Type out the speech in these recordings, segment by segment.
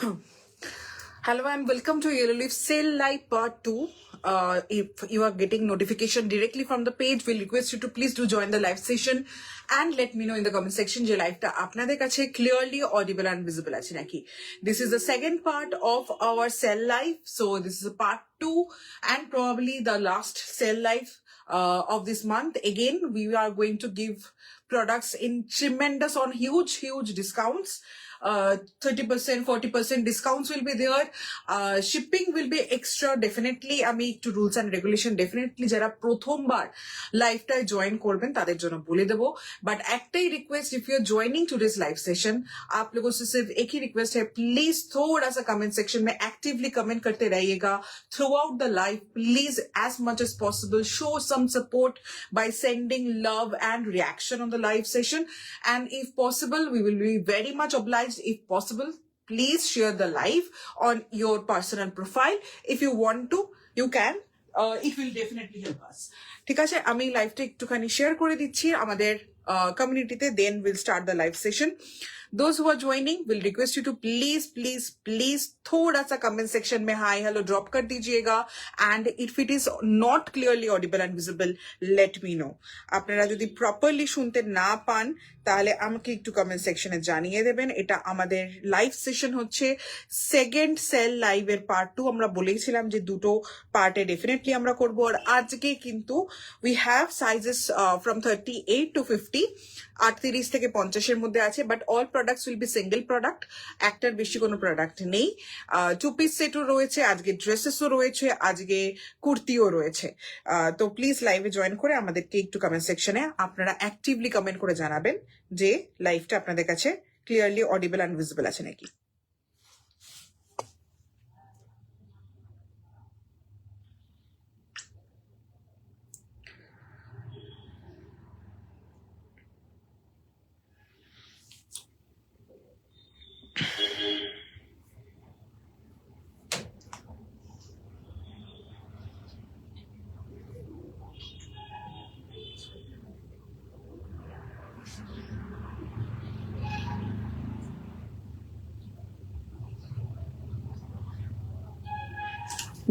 Hello and welcome to Yellow Leaf Sale Live Part 2. If you are getting notification directly from the page, we'll request you to please do join the live session and let me know in the comment section যে লাইভটা আপনাদের কাছে clearly audible and visible আছে নাকি. This is the second part of our sell live. So this is a part 2 and probably the last sell live of this month. Again, we are going to give products in tremendous on huge discounts. 30%, 40% discounts will be there. Shipping will be extra definitely. আমি একটু rules and regulation definitely যারা প্রথমবার লাইভটায় join করবেন তাদের জন্য বলে দেবো but একটাই request if you are joining today's live session आप लोगों से सिर्फ एक ही रिक्वेस्ट है प्लीज थोड़ा सा कमेंट सेक्शन में एक्टिवली कमेंट करते रहिएगा throughout the live please as much as possible show some support by sending love and reaction on the live session and if possible we will be very much obliged if possible please share the live on your personal profile if you want to you can it will definitely help us ঠিক আছে আমি লাইভটা একটুখানি share করে দিচ্ছি আমাদের কমিউনিটিতে then we'll start the live session those who are joining will request you to please थोड़ा सा कमेंट सेक्शन में हाय हेलो ड्रॉप कर दीजिएगा and if it is not clearly audible and visible let me know আপনারা যদি properly শুনতে না পান তাহলে আমাকে একটু কমেন্ট সেকশনে জানিয়ে দেবেন এটা আমাদের লাইভ সেশন হচ্ছে সেকেন্ড সেল লাইভের পার্ট 2 আমরা বলেছিলাম যে দুটো পার্টে ডেফিনেটলি আমরা করব আর আজকে কিন্তু we have sizes from 38 to 50 38 থেকে 50 এর মধ্যে আছে but all products will be single product একটার বেশি কোনো প্রোডাক্ট নেই টু পিস সেটও রয়েছে আজকে ড্রেসেসও রয়েছে আজকে কুর্তিও রয়েছে তো প্লিজ লাইভে জয়েন করে আমাদেরকে একটু কমেন্ট সেকশনে আপনারা অ্যাক্টিভলি কমেন্ট করে জানাবেন যে লাইভটা আপনাদের কাছে ক্লিয়ারলি অডিবল এন্ড ভিজিবল আছে নাকি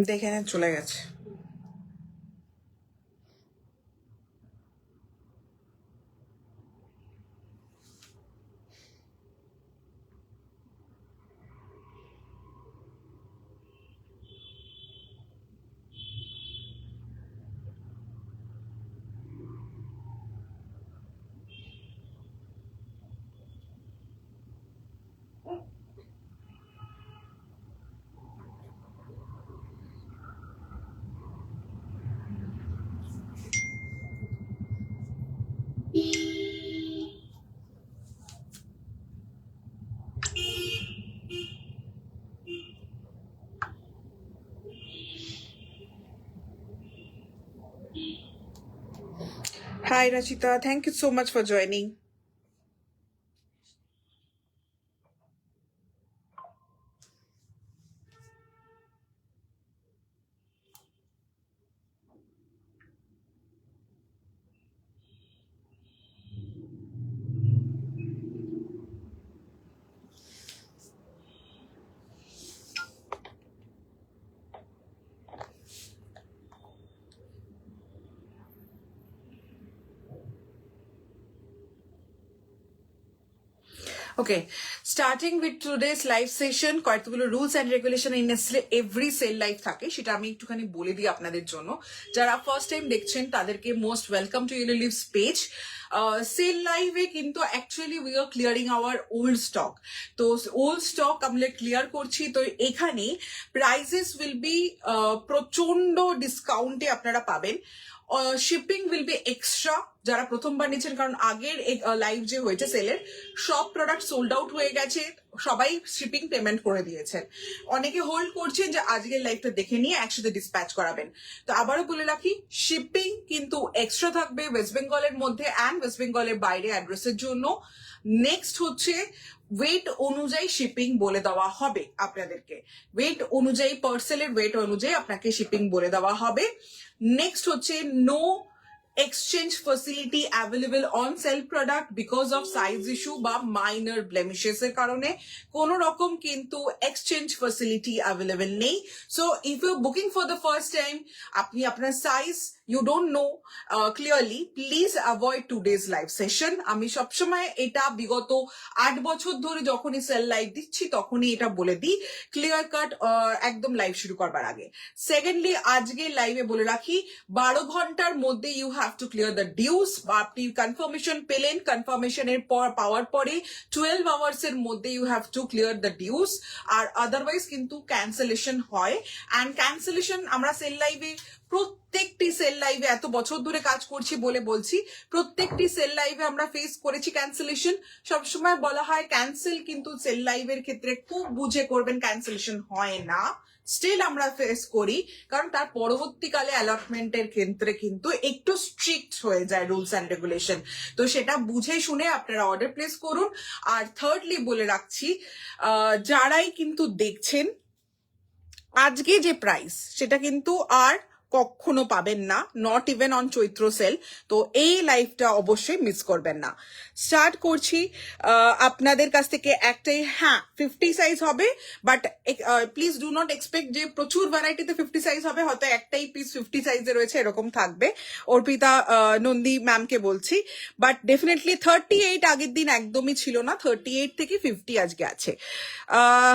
দেখে নেন চলে গেছে Hi Rachita, thank you so much for joining. Okay, starting with today's live session, কয়েকগুলো rules and regulation in every sale live থাকে সেটা আমি একটুখানি বলে দিই আপনাদের জন্য যারা ফার্স্ট টাইম দেখছেন তাদেরকে most welcome to yellow leaves page sale লাইভে কিন্তু actually we are clearing our old stock তো ওল্ড স্টক আমরা ক্লিয়ার করছি তো এখানে প্রাইসেস উইল বি প্রচন্ড ডিসকাউন্টে আপনারা পাবেন শিপিং উইল বি এক্সট্রা যারা প্রথমবার নিচ্ছেন কারণ আগের লাইভ যে হয়েছে সেলের সব প্রোডাক্ট সোল্ড আউট হয়ে গেছে সবাই শিপিং পেমেন্ট করে দিয়েছেন অনেকে হোল্ড করছেন যে আজকের লাইভটা দেখে নিয়ে একসাথে ডিসপ্যাচ করাবেন তো আবারও বলে রাখি শিপিং কিন্তু এক্সট্রা থাকবে ওয়েস্ট বেঙ্গলের মধ্যে অ্যান্ড ওয়েস্ট বেঙ্গলের বাইরে অ্যাড্রেসের জন্য নেক্সট হচ্ছে ওয়েট অনুযায়ী শিপিং বলে দেওয়া হবে আপনাদেরকে ওয়েট অনুযায়ী পার্সেলের ওয়েট অনুযায়ী আপনাকে শিপিং বলে দেওয়া হবে নেক্সট হচ্ছে no exchange facility available on sell product because of size issue বা minor blemishes এর কারণে কোনো রকম কিন্তু exchange facility available নেই. So if you're booking for the first time, আপনি আপনার size you don't know clearly, please avoid today's live session. আমি সবসময় এটা বিগত 8 বছর ধরে যখনই সেল লাইভ দিচ্ছি তখনই এটা বলে দিই ক্লিয়ার কাট একদম লাইভ শুরু করবার আগে. সেকেন্ডলি আজকে লাইভে বলে রাখি 12 ঘন্টার মধ্যে you have to clear the dues. আপনি কনফার্মেশন পেলেন, কনফার্মেশনের পর পাওয়ার পরে 12 আওয়ার্স এর মধ্যে you have to clear the dues. আর আদারওয়াইজ কিন্তু ক্যান্সেলেশন হয়. অ্যান্ড ক্যান্সেলেশন আমরা সেল লাইভে প্রত্যেকটি সেল লাইভে এত বছর ধরে কাজ করছি বলে বলছি, প্রত্যেকটি সেল লাইভে আমরা ফেস করেছি ক্যান্সেলেশন. সবসময় বলা হয় ক্যান্সেল কিন্তু সেল লাইভের ক্ষেত্রে খুব বুঝে করবেন, ক্যান্সেলেশন হয় না. স্টিল আমরা ফেস করি কারণ তার পরবর্তীকালে অ্যালটমেন্টের ক্ষেত্রে কিন্তু একটু স্ট্রিক্ট হয়ে যায় রুলস অ্যান্ড রেগুলেশন. তো সেটা বুঝে শুনে আপনারা অর্ডার প্লেস করুন. আর থার্ডলি বলে রাখছি যারাই কিন্তু দেখছেন আজকে যে প্রাইস সেটা কিন্তু আর কখনো পাবেন না, not even on Chaitra sale. তো এই লাইভটা অবশ্যই মিস করবেন না. স্টার্ট করছি আপনাদের কাছ থেকে একটাই, হ্যাঁ 50 সাইজ হবে, but please do not expect যে প্রচুর ভ্যারাইটিতে 50 সাইজ হবে. হয়তো একটাই পিস 50 সাইজে রয়েছে এরকম থাকবে, অর্পিতা নন্দী ম্যামকে বলছি. বাট ডেফিনেটলি 38 আগের দিন একদমই ছিল না, 38 থেকে 50 আজকে আছে.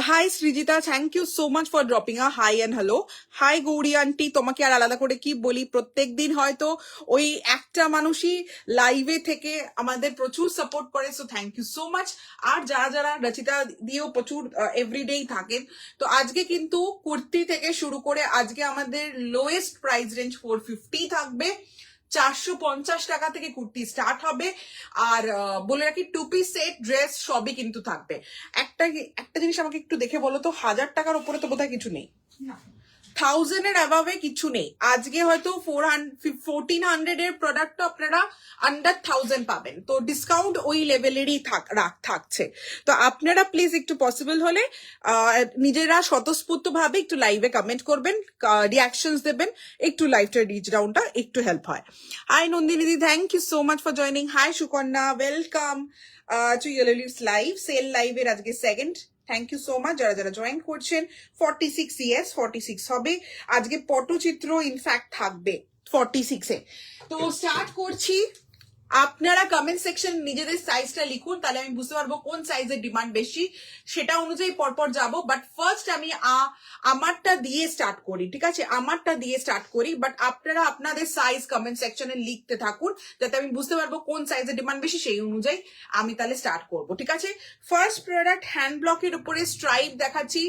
Hi Srijita, thank you so much for dropping a hi and hello. Hi Gauri aunty, তোমাকে আর আলাদা করে কি বলি, প্রত্যেকদিন হয়তো ওই একটা মানুষই লাইভে থেকে আমাদের প্রচুর সাপোর্ট করে, so thank you so much. আর যারা যারা রচিতা দিয়েও প্রচুর এভরিডেই থাকেন. তো আজকে কিন্তু কুর্তি থেকে শুরু করে আজকে আমাদের লোয়েস্ট প্রাইস রেঞ্জ 450 থাকবে, 450 টাকা থেকে কুর্তি স্টার্ট হবে. আর বলে রাখি 2 পিস সেট ড্রেস সবই কিন্তু থাকবে. একটা জিনিস আমাকে একটু দেখে বলো তো, 1000 টাকার উপরে তো বোধহয় কিছু নেই, 1000 এর অ্যাবাভে কিছু নেই. আজকে হয়তো 1400 এর প্রোডাক্ট আপনারা আন্ডার 1000 পাবেন. তো ডিসকাউন্ট ওই লেভেলেরই থাকছে. তো আপনারা প্লিজ একটু পসিবল হলে নিজেরা স্বতঃস্ফূর্ত ভাবে একটু লাইভে কমেন্ট করবেন, রিয়াকশনস দেবেন, একটু লাইভটা রিচ ডাউনটা একটু হেল্প হয়. Hi Nandini di, thank you so much for joining. Hi Sukanya, welcome to yellow leaves live. Sale লাইভের আজকে second. Thank you so much যারা যারা জয়েন করছেন. 46 ইয়েস 46 হবে আজকে. পটচিত্র ইনফ্যাক্ট থাকবে 46 এ. তো স্টার্ট করছি. আপনারা কমেন্ট সেকশন নিজেদের সাইজটা লিখুন, তাহলে আমি বুঝতে পারবো কোন সাইজের ডিমান্ড বেশি, সেটা অনুযায়ী পরপর যাব. বাট ফার্স্ট আমি আমারটা দিয়ে স্টার্ট করি, ঠিক আছে? আমারটা দিয়ে স্টার্ট করি, বাট আপনারা আপনাদের সাইজ কমেন্ট সেকশনে লিখতে থাকুন যাতে আমি বুঝতে পারবো কোন সাইজের ডিমান্ড বেশি, সেই অনুযায়ী আমি তাহলে স্টার্ট করব, ঠিক আছে? ফার্স্ট প্রোডাক্ট হ্যান্ড ব্লকের উপরে স্ট্রাইপ দেখাচ্ছি.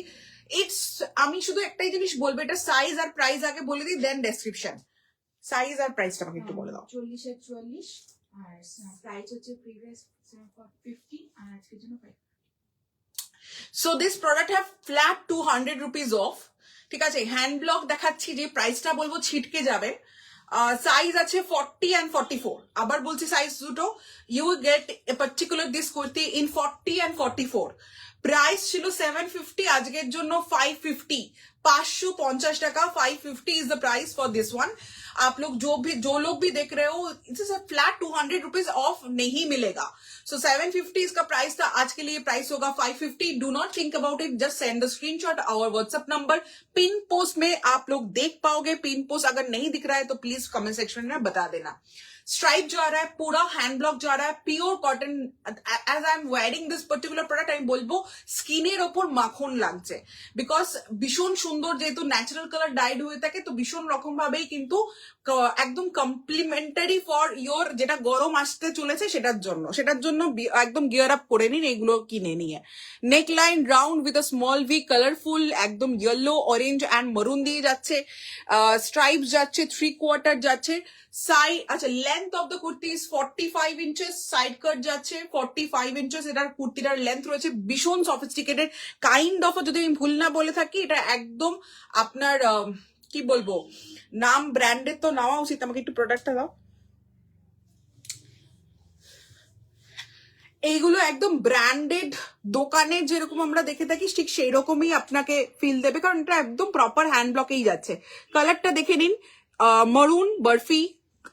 আমি শুধু একটাই জিনিস বলবো, এটা সাইজ আর প্রাইস আগে বলে দিই, দেন ডেসক্রিপশন. সাইজ আর প্রাইসটা আমাকে একটু বলে দাও. 40 এর 44 আর প্রাইস হচ্ছে প্রিভিয়াস 50 আর আজকের জন্য 5. So this product have flat 200 rupees off, ঠিক আছে? হ্যান্ড ব্লক দেখাচ্ছি, যে প্রাইসটা বলবো ছিটকে যাবে. সাইজ আছে 40 and 44. আবার বলছি সাইজ দুটো. You will get a particular this kurti in 40 and 44. Price ছিল 750, আজকের জন্য 550, 550 টাকা. 550 is the price for this one. आप लोग जो लोग भी देख रहे हो, it's a flat 200 rupees of नहीं मिलेगा. सो 750 इसका प्राइस था, आज के लिए प्राइस होगा 550. Do not think about it, just send the screenshot our WhatsApp number. Pin post में आप लोग देख पाओगे. पिन पोस्ट अगर नहीं दिख रहा है तो प्लीज कमेंट सेक्शन में बता देना. स्ट्राइप जा रहा है, पूरा हैंड ब्लॉक जा रहा है, pure cotton. As I am wearing this particular product আমি বলবো স্কিনের ওপর মাখন লাগছে, বিকজ ভীষণ সুন্দর, যেহেতু ন্যাচারাল কালার ডাইড হয়ে থাকে, তো ভীষণ রকম ভাবেই কিন্তু একদম কমপ্লিমেন্টারি ফর ইয়োর, যেটা গরম আসতে চলেছে সেটার জন্য একদম গিয়ার আপ করে নিন এগুলো কিনে নিয়ে. Neck line round with a small V, colourful, একদম ইয়েলো, অরেঞ্জ অ্যান্ড মরুন দিয়ে যাচ্ছে. স্ট্রাইপস যাচ্ছে, 3/4 যাচ্ছে. আচ্ছা, length of the kurti is 45 inches, side cut যাচ্ছে 45 ইঞ্চেস. এটার কুর্তিটার লেন্থ রয়েছে, ভীষণ সফিস্টিকেটেড কাইন্ড অফ, যদি আমি ভুল না বলে থাকি, এটা একদম আপনার কি বলবো, নাম ব্র্যান্ডের তো নেওয়া উচিত. আমাকে একটু প্রোডাক্টটা দাও. এইগুলো একদম ব্র্যান্ডেড দোকানে যেরকম আমরা দেখে থাকি ঠিক সেই রকমই আপনাকে ফিল দেবে, কারণ এটা একদম প্রপার হ্যান্ড ব্লকেই যাচ্ছে. কালারটা দেখে নিন, মরুন, বরফি,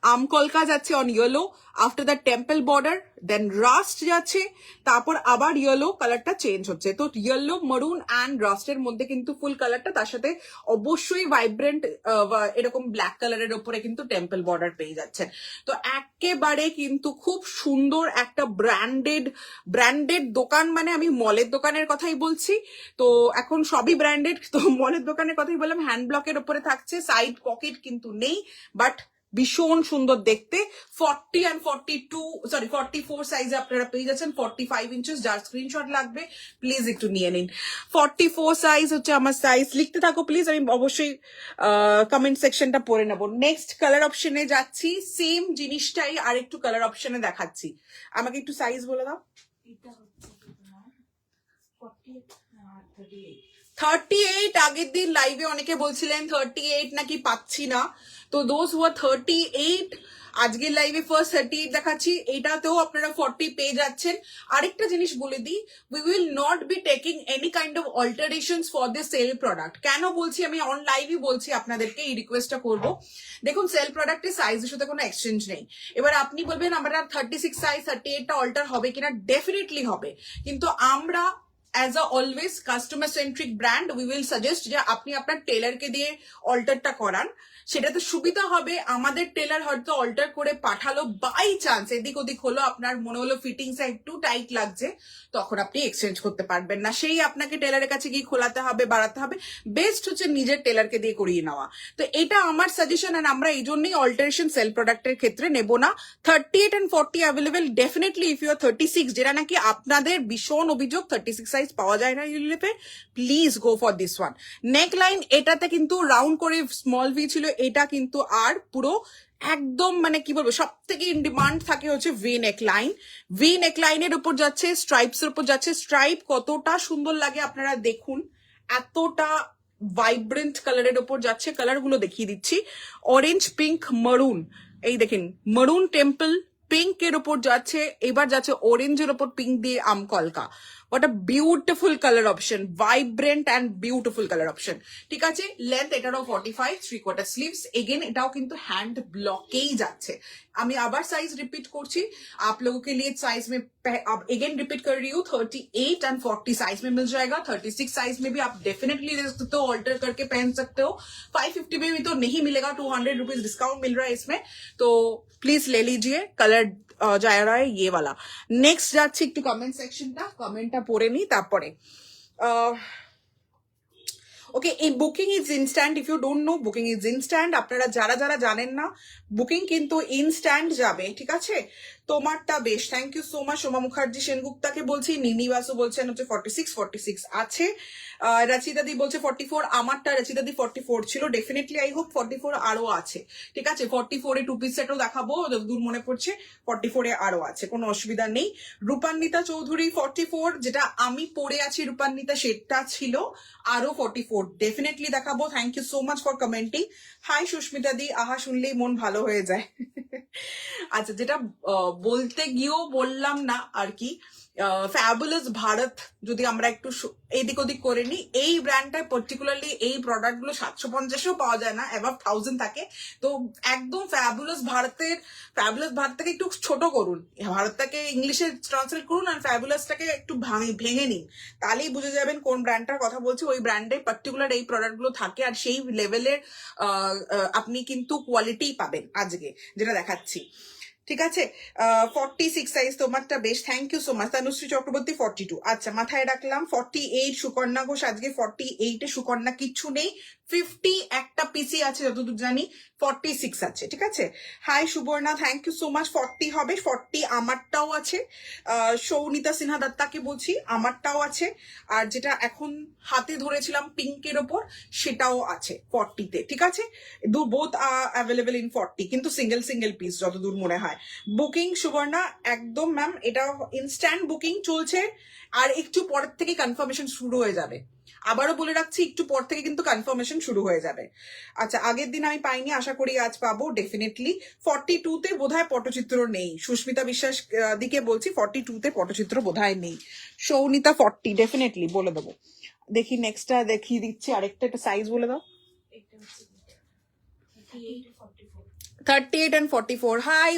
আমকলকা যাচ্ছে on yellow, after the temple border, then rust যাচ্ছে, তারপর আবার ইয়েলো কালারটা চেঞ্জ হচ্ছে। তো ইয়েলো, মারুন অ্যান্ড রাস্টের মধ্যে কিন্তু ফুল কালারটা, তার সাথে অবশ্যই ভাইব্রেন্ট এরকম ব্ল্যাক কালারের উপরে কিন্তু টেম্পল বর্ডার পেয়ে যাচ্ছেন। তো একেবারে কিন্তু খুব সুন্দর একটা ব্র্যান্ডেড দোকান, মানে আমি মলের দোকানের কথাই বলছি। তো এখন সবই ব্র্যান্ডেড, তো মলের দোকানের কথাই বললাম। হ্যান্ড ব্লকের উপরে থাকছে, সাইড পকেট কিন্তু নেই, বাট ভীষণ সুন্দর দেখতে। 40 and 44 সাইজে আপনারা পেয়ে যাচ্ছেন, 45 ইঞ্চেস। যার স্ক্রিনশট লাগবে প্লিজ একটু নিয়ে নিন। 44 সাইজ হচ্ছে আমার সাইজ। লিখতে থাকো প্লিজ, আমি অবশ্যই কমেন্ট সেকশনটা পড়ে নেবো। নেক্সট কালার অপশনে যাচ্ছি, সেম জিনিসটাই আর একটু কালার অপশনে দেখাচ্ছি। আমাকে একটু সাইজ বলে দাও। এটা হচ্ছে তোমার 48 আর 38। 38 আগের দিন লাইভে অনেকে বলছিলেন 38 নাকি পাচ্ছি না। তো দোজ হুয়া 38, আজকের লাইভে ফার্স্ট 38 দেখাচ্ছি। এটাতেও আপনারা 40 পেয়ে যাচ্ছেন। আরেকটা জিনিস বলে দিই, we will not be taking any kind of alterations for the sale product. কেন বলছি, আমি অন লাইভই বলছি আপনাদেরকে, এই রিকোয়েস্টটা করবো। দেখুন, সেল প্রোডাক্টের সাইজের সাথে কোনো এক্সচেঞ্জ নেই। এবার আপনি বলবেন আমরা 36 সাইজ 38টা অল্টার হবে কিনা, ডেফিনেটলি হবে। কিন্তু আমরা as a always customer centric brand, we will suggest যে আপনি আপনার টেলারকে দিয়ে অল্টারটা করান। সেটাতে সুবিধা হবে, আমাদের টেলার হয়তো অল্টার করে পাঠালো, বাই চান্স এদিক ওদিক হলো, আপনার মনে হলো ফিটিংস একটু টাইট লাগছে, তখন আপনি এক্সচেঞ্জ করতে পারবেন না। সেই আপনাকে টেলারের কাছে গিয়ে খোলাতে হবে, বাড়াতে হবে। বেস্ট হচ্ছে নিজের টেলারকে দিয়ে করিয়ে নেওয়া। তো এটা আমার সাজেশন, আর আমরা এই জন্যই অল্টারেশন সেল প্রোডাক্টের ক্ষেত্রে নেব না। 38 and 40 available definitely. If you are 36, যেটা নাকি আপনাদের ভীষণ অভিযোগ 36 সাইজ পাওয়া যায় না ইউলিপে, please go for this one. Neck line এটাতে কিন্তু রাউন্ড করে স্মল ভি ছিল, এটা কিন্তু আর পুরো একদম মানে কি বলবো, সব থেকে ইন ডিমান্ড থাকে হচ্ছে ভি নেক লাইন। ভি নেক লাইনের উপর যাচ্ছে, স্ট্রাইপস এর উপর যাচ্ছে। স্ট্রাইপ কতটা সুন্দর লাগে আপনারা দেখুন, এতটা ভাইব্রেন্ট কালারের উপর যাচ্ছে। কালারগুলো দেখিয়ে দিচ্ছি, অরেঞ্জ, পিঙ্ক, মারুন। এই দেখেন, মারুন টেম্পল পিঙ্ক এর উপর যাচ্ছে, এবার যাচ্ছে অরেঞ্জের উপর পিঙ্ক দিয়ে আমকলকা। What a beautiful color option, vibrant and beautiful color option. ঠিক আছে, লেন্থ এটারও 45, 3/4 স্লিভস। এগেন এটাও কিন্তু হ্যান্ড ব্লকেই যাচ্ছে। আমি আবার সাইজ রিপিट করছি आप लोगों के लिए, साइज में अगेन रिपीट कर रही हूँ, 38 and 40 साइज में मिल जाएगा। 36 साइज में भी आप डेफिनेटली ले सकते हो, ऑल्टर करके पहन सकते हो। 550 में भी तो नहीं मिलेगा, 200 रुपीज डिस्काउंट मिल रहा है इसमें, तो प्लीज ले लीजिए। कलर जा रहा है ये वाला। नेक्स्ट যাচ্ছি একটু কমেন্ট সেকশনটা, কমেন্টটা পড়ে নি তারপরে। ওকে, এই booking is instant. If you don't know, booking is instant. আপনারা যারা যারা জানেন না, বুকিং কিন্তু ইনস্ট্যান্ট যাবে, ঠিক আছে। তোমারটা বেশ, thank you so much. Soma Mukherjee সেনগুপ্তাকে বলছি, নিনি বাসু বলছেন হচ্ছে 46 আছে। রাচিদাদি বলছে 44, আমারটা রাচিদাদি 44 ছিল। ডেফিনেটলি আই হোপ 44 আরো আছে, ঠিক আছে। 44 এ টু পিস সেটও দেখাবো, যতদূর মনে পড়ছে 44 এ আরো আছে, কোনো অসুবিধা নেই। রূপান্বিতা চৌধুরী 44, যেটা আমি পরে আছি রূপান্বিতা, সেটা ছিল আরো 44, ডেফিনেটলি দেখাবো। Thank you so much for commenting. Hi Susmita দি, আহা শুনলেই মন ভালো হয়ে যায়। আচ্ছা, যেটা বলতে গিয়েও বললাম না আর কি, ফ্যাবুলাস ভারত যদি আমরা একটু এদিক ওদিক করে নিই, এই ব্র্যান্ডটা পার্টিকুলারলি এই প্রোডাক্ট গুলো 750-এও পাওয়া যায় না, অ্যাবাভ 1000 থাকে। তো একদম ফ্যাবুলাস ভারতটাকে একটু ছোট করুন, ভারতটাকে ইংলিশে ট্রান্সলেট করুন, আর ফ্যাবুলাসটাকে একটু ভেঙে নিন, তাহলেই বুঝে যাবেন কোন ব্র্যান্ডটার কথা বলছি। ওই ব্র্যান্ডে পার্টিকুলার এই প্রোডাক্ট গুলো থাকে, আর সেই লেভেলের আপনি কিন্তু কোয়ালিটি পাবেন আজকে যেটা দেখাচ্ছি, ঠিক আছে। 46 সাইজ তোমারটা বেশ, thank you so much. Tanushree Chakraborty 42, আচ্ছা মাথায় রাখলাম। 48 সুকন্যা ঘোষ, আজকে 48 এ সুকন্যা কিচ্ছু নেই। 50 একটা পিসি আছে যতদূর জানি, 46 আছে, ঠিক আছে। Hi Subarna, thank you so much. 40 হবে, 40 আমারটাও আছে। সৌনিতা সিনহা দত্তাকে বলছি, আমারটাও আছে। আর যেটা এখন হাতে ধরেছিলাম পিঙ্কের ওপর, সেটাও আছে 40-তে, ঠিক আছে। বোথ অ্যাভেলেবেল ইন 40, কিন্তু সিঙ্গেল পিস যতদূর মনে হয়। বুকিং সুবর্ণা একদম ম্যাম, এটা ইনস্ট্যান্ট বুকিং চলছে, আর একটু পরের থেকে কনফার্মেশন শুরু হয়ে যাবে। আবারও বলে রাখছি, একটু পর থেকে কিন্তু কনফার্মেশন শুরু হয়ে যাবে। আচ্ছা, আগের দিন আমি পাইনি, আশা করি আজ পাবো ডেফিনেটলি। 42-তে বোধহয় পটচিত্র নেই, সুস্মিতা বিশ্বাস দিকে বলছি 42-তে পটচিত্র বোধহয় নেই। সৌনিতা 40 ডেফিনেটলি বলে দেবো। দেখি নেক্সটটা দেখিয়ে দিচ্ছি, আরেকটা একটা সাইজ বলে দাও। এটা হচ্ছে 38 44। 38 and 44. হাই,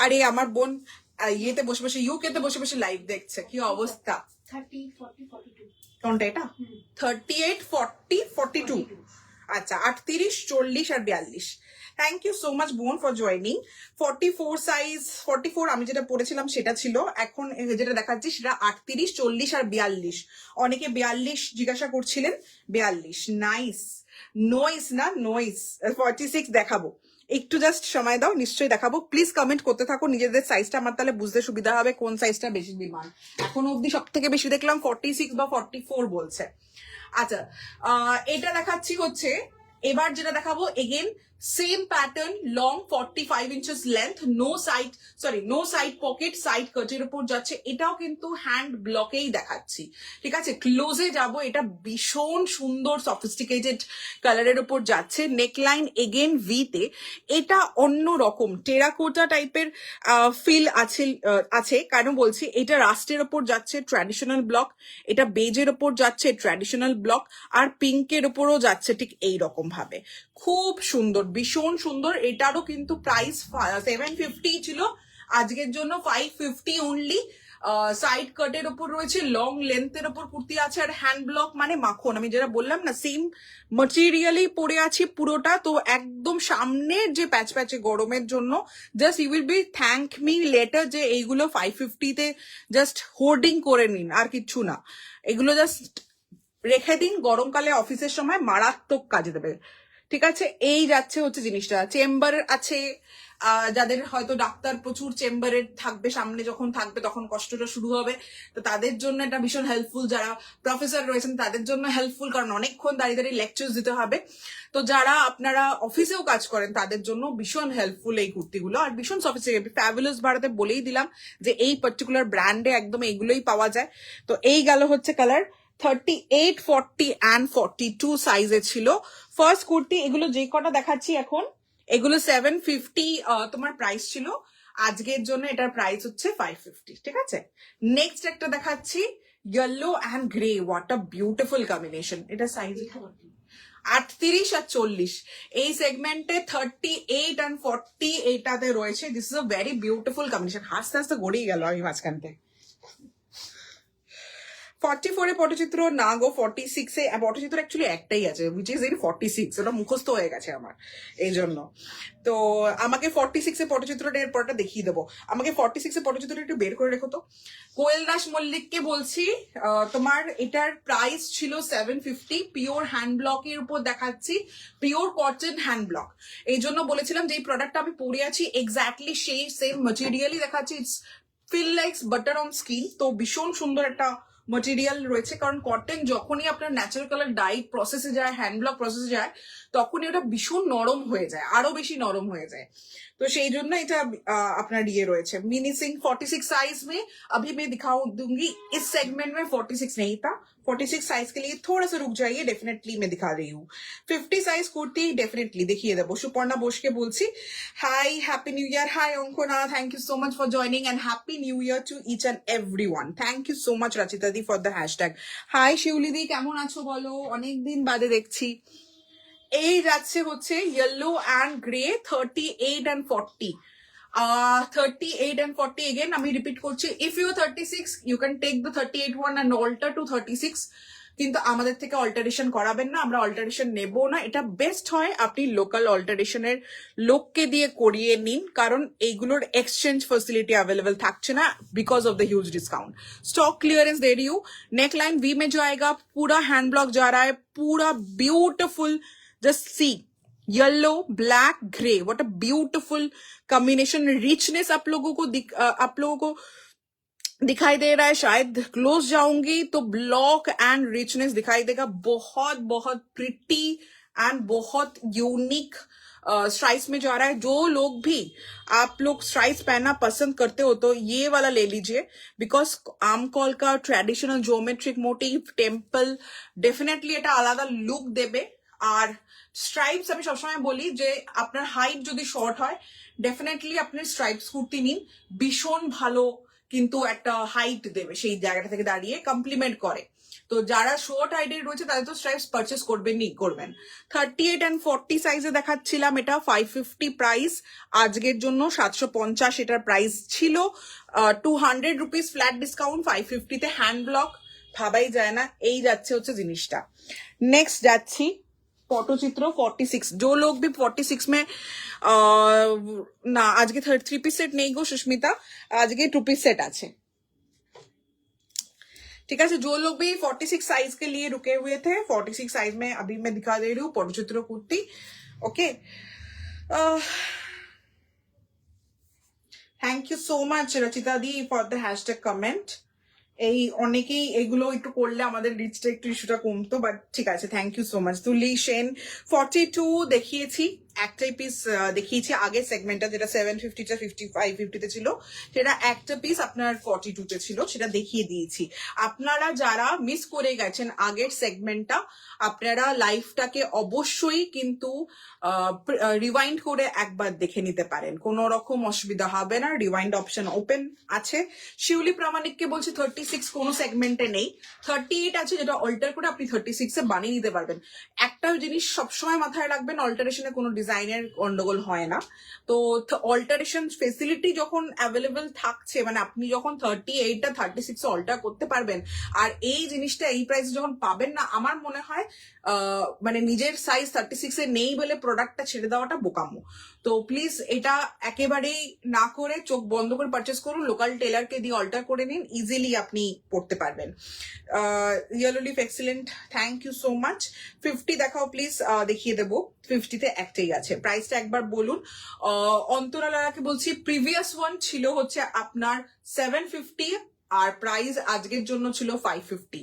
আরে আমার বোন ইয়েতে বসে বসে ইউকেতে বসে বসে লাইভ দেখছে, কি অবস্থা। 30, 40, 42. কোনটা এটা? 38, 40, 42. আচ্ছা, 38, 40 আর 42। থ্যাংক ইউ সো মাচ বোন ফর জয়নিং। 44 সাইজ, 44 আমি যেটা পড়েছিলাম সেটা ছিল, এখন যেটা দেখাচ্ছি সেটা 38, 40 আর 42। অনেকে 42 জিজ্ঞাসা করছিলেন, 42। নাইস, নয়েস না নয়েস। 46 দেখাবো, একটু জাস্ট সময় দাও, নিশ্চয়ই দেখাবো। প্লিজ কমেন্ট করতে থাকো নিজেদের সাইজটা, আমার তাহলে বুঝতে সুবিধা হবে কোন সাইজটা বেশি ডিমান্ড। এখনো অবধি সব থেকে বেশি দেখলাম 46 বা 44 বলছে। আচ্ছা, এটা দেখাচ্ছি হচ্ছে, এবার যেটা দেখাবো again same pattern, long 45 inches length, no side pocket, side কাটের উপর যাচ্ছে। এটাও কিন্তু হ্যান্ড ব্লকেই দেখাচ্ছি, ঠিক আছে? ক্লোজে যাব, এটা ভীষণ সুন্দর সফিস্টিকেটেড কালারের উপর যাচ্ছে। নেকলাইন এগেন ভিতে, এটা অন্য রকম টেরাকোটা টাইপের ফিল আছে কেন বলছি, এটা রাস্টের ওপর যাচ্ছে ট্র্যাডিশনাল ব্লক, এটা বেজের ওপর যাচ্ছে ট্র্যাডিশনাল ব্লক, আর পিঙ্কের ওপরও যাচ্ছে ঠিক এই রকম ভাবে। খুব সুন্দর, ভীষণ সুন্দর। এটারও কিন্তু প্রাইস 750 ছিল, আজকের জন্য 550 অনলি। সাইড কাটের ওপর রয়েছে, লং লেন্থের ওপর কুর্তি আছে, আর হ্যান্ড ব্লক মানে মাখন। আমি যেটা বললাম না, সেম ম্যাটেরিয়ালই পরে আছি পুরোটা, তো একদম সামনের যে প্যাচ প্যাচে গরমের জন্য just you will be thank me later যে এইগুলো 550-তে জাস্ট হোর্ডিং করে নিন, আর কিচ্ছু না। এগুলো জাস্ট রেখে দিন, গরমকালে অফিসের সময় মারাত্মক কাজে দেবে, ঠিক আছে? এই যাচ্ছে হচ্ছে জিনিসটা। চেম্বার আছে, যাদের হয়তো ডাক্তার প্রচুর চেম্বারে থাকবে, সামনে যখন থাকবে তখন কষ্টটা শুরু হবে, তো তাদের জন্য এটা ভীষণ হেল্পফুল। যারা প্রফেসর রয়েছেন তাদের জন্য হেল্পফুল, কারণ অনেকক্ষণ দাঁড়িয়ে দাঁড়িয়ে লেকচার্স দিতে হবে। তো যারা আপনারা অফিসেও কাজ করেন তাদের জন্য ভীষণ হেল্পফুল এই কুর্তিগুলো, আর ভীষণ সফিস্টিকেটেড। ফ্যাবুলাস ভারতে বলেই দিলাম যে এই পার্টিকুলার ব্র্যান্ডে একদম এইগুলোই পাওয়া যায়। তো এই গেল হচ্ছে কালার। 38, 40 and 42 সাইজে ছিল ফার্স্ট কুর্তি। এগুলো যে কটা দেখাচ্ছি এখন, এগুলো 750 তোমার প্রাইস ছিল, আজকের জন্য এটার প্রাইস হচ্ছে 550, ঠিক আছে? নেক্সট একটা দেখাচ্ছি, yellow and grey, what a beautiful combination. এটা সাইজ 38 আর 40, এই সেগমেন্টে 38 and 40 এইটাতে রয়েছে। This is a very beautiful combination. হাসতে হাসতে গড়িয়ে গেল আমি মাঝখান থেকে। 44-এ পটচিত্র না গো, 46-এ পটচিত্র অ্যাকচুয়ালি একটাই আছে, উইচ ইজ ইন 46, ওটা মুখস্থ হয়ে গেছে আমার এই জন্য। তো আমাকে 46-এ পটচিত্রটা এর পরটা দেখিয়ে দেবো। আমাকে 46-এ পটচিত্রটা একটু বের করে রেখো তো। কোয়েল দাস মল্লিককে বলছি, তোমার এটার প্রাইস ছিল 750, পিওর হ্যান্ড ব্লকের উপর দেখাচ্ছি, পিওর কটন হ্যান্ড ব্লক। এই জন্য বলেছিলাম যে এই প্রোডাক্টটা আমি পরে আছি এক্স্যাক্টলি সেই সেম ম্যাটেরিয়ালই দেখাচ্ছি। It's feel like butter on skin, তো ভীষণ সুন্দর একটা ম্যাটেরিয়াল রয়েছে। কারণ কটন যখনই আপনার ন্যাচারাল কালার ডাই প্রসেসে যায়, হ্যান্ড ব্লক প্রসেসে যায়, তখনই ওটা ভীষণ নরম হয়ে যায়, আরো বেশি নরম হয়ে যায়। तो সেই জন্য এটা আপনার ইয়ে রয়েছে। मिनी सिंह 46 साइज में अभी मैं दिखाऊं दूंगी, इस सेगमेंट में 46 नहीं था। 46 साइज के लिए थोड़ा सा रुक जाइए, डेफिनेटली मैं दिखा रही हूँ। 50 साइज कुर्ती डेफिनेटली देखिए देबो। सुपर्णा बोसके बोलছি, hi happy new year. Hi Ankana, thank you so much for joining and happy new year to each and everyone. Thank you so much Rachita the for the hashtag. Hi Shiuli দি, কেমন আছো বলো, অনেকদিন বাদে দেখছি। এই যাচ্ছে হচ্ছে yellow and grey, 38 and 40। 38 and 40 again আমি রিপিট করছি, if you 36 you can take the 38 one and alter two 36, কিন্তু আমাদের থেকে অল্টারেশন করাবেন না, আমরা অল্টারেশন নেব না। এটা বেস্ট হয় আপনি লোকাল অল্টারেশনের লোককে দিয়ে করিয়ে নিন, কারণ এইগুলোর এক্সচেঞ্জ ফেসিলিটি অ্যাভেলেবল থাকছে না because of the huge discount. Stock clearance दे रही हूँ। नेकलाइन वी में जाएगा, पूरा हैंड ब्लॉक जा रहा है, पूरा beautiful. Just see yellow black grey, what a beautiful combination. Richness आप लोगों को दिखाई दे रहा है, शायद क्लोज जाऊंगी तो ब्लॉक एंड रिचनेस दिखाई देगा। बहुत बहुत प्रिटी एंड बहुत यूनिक स्ट्राइप्स में जा रहा है। जो लोग भी आप लोग स्ट्राइप्स पहनना पसंद करते हो तो ये वाला ले लीजिए, बिकॉज आमकॉल का traditional geometric motive temple definitely এটা আলাদা লুক দেবে। আর স্ট্রাইপস আমি সবসময় বলি যে আপনার হাইট যদি শর্ট হয় ডেফিনেটলি আপনি স্ট্রাইপস কুর্তি নিন, ভীষণ ভালো কিন্তু একটা হাইট দেবে, সেই জায়গাটা থেকে দাঁড়িয়ে কমপ্লিমেন্ট করে। তো যারা শর্ট হাইটের রয়েছে তাদের তো স্ট্রাইপস পারচেস করবেন। 38 and 40 সাইজে দেখাচ্ছিলাম, এটা 550 প্রাইস, আজকের জন্য 750 এটার প্রাইস ছিল। 200 রুপিস ফ্ল্যাট ডিসকাউন্ট, 550 তে হ্যান্ড ব্লক, ভাবাই যায় না। এই যাচ্ছে হচ্ছে জিনিসটা। नेक्स्ट যাচ্ছি পটচিত্র 46। जो लोग भी 46 में না আজকে 3 পিস সেট নেই গো সুস্মিতা, আজকে 2 পিस सेट আছে। ठीक है, जो लोग भी 46 साइज के लिए रुके हुए थे, 46 साइज में अभी मैं दिखा दे रही हूँ Patachitra kurti. Okay, thank you so much Rachita the for the hashtag comment. এই অনেকেই এগুলো একটু করলে আমাদের রিচটা একটু ইস্যুটা কমতো, বাট ঠিক আছে, থ্যাংক ইউ সো মাচ। তুলি সেন 42 দেখিয়েছি, একটাই পিস দেখিয়েছি আগের সেগমেন্টটা, যেটা 750 টা 5550 তে ছিল, সেটা একটা পিস আপনার 42 তে ছিল, সেটা দেখিয়ে দিয়েছি। আপনারা যারা মিস করে গেছেন আগের সেগমেন্টটা, আপনারা লাইভটাকে অবশ্যই কিন্তু রিওয়াইন্ড করে একবার দেখে নিতে পারেন, কোনো রকম অসুবিধা হবে না, রিওয়াইন্ড অপশন ওপেন আছে। শিউলি প্রামাণিককে বলছি 36 কোনো সেগমেন্টে নেই, 38 আছে, যেটা অল্টার করে আপনি 36 এ বানিয়ে নিতে পারবেন। একটা জিনিস সবসময় মাথায় রাখবেন, অল্টারেশনে কোনো ডিজাইনের গন্ডগোল হয় না। তো অল্টারেশন ফেসিলিটি যখন অ্যাভেলেবেল থাকছে, মানে আপনি যখন 38টা 36 এ অল্টার করতে পারবেন, আর এই জিনিসটা এই প্রাইসে যখন পাবেন না, আমার মনে হয় মানে নিজের সাইজ 36 এ নেই বলে প্রোডাক্টটা ছেড়ে দেওয়াটা বোকামো। তো প্লিজ এটা একেবারেই না করে চোখ বন্ধ করে পারচেস করুন, লোকাল টেলারকে দিয়ে অল্টার করে নিন, ইজিলি আপনি পড়তে পারবেন। Yellow leaf excellent, thank you so much. 50 দেখাও প্লিজ, দেখিয়ে দেবো। 50 তে একটাই আছে, প্রাইসটা একবার বলুন। অন্তরালাকে বলছি, প্রিভিয়াস ওয়ান ছিল হচ্ছে আপনার 750 আর প্রাইস আজকের জন্য ছিল 550।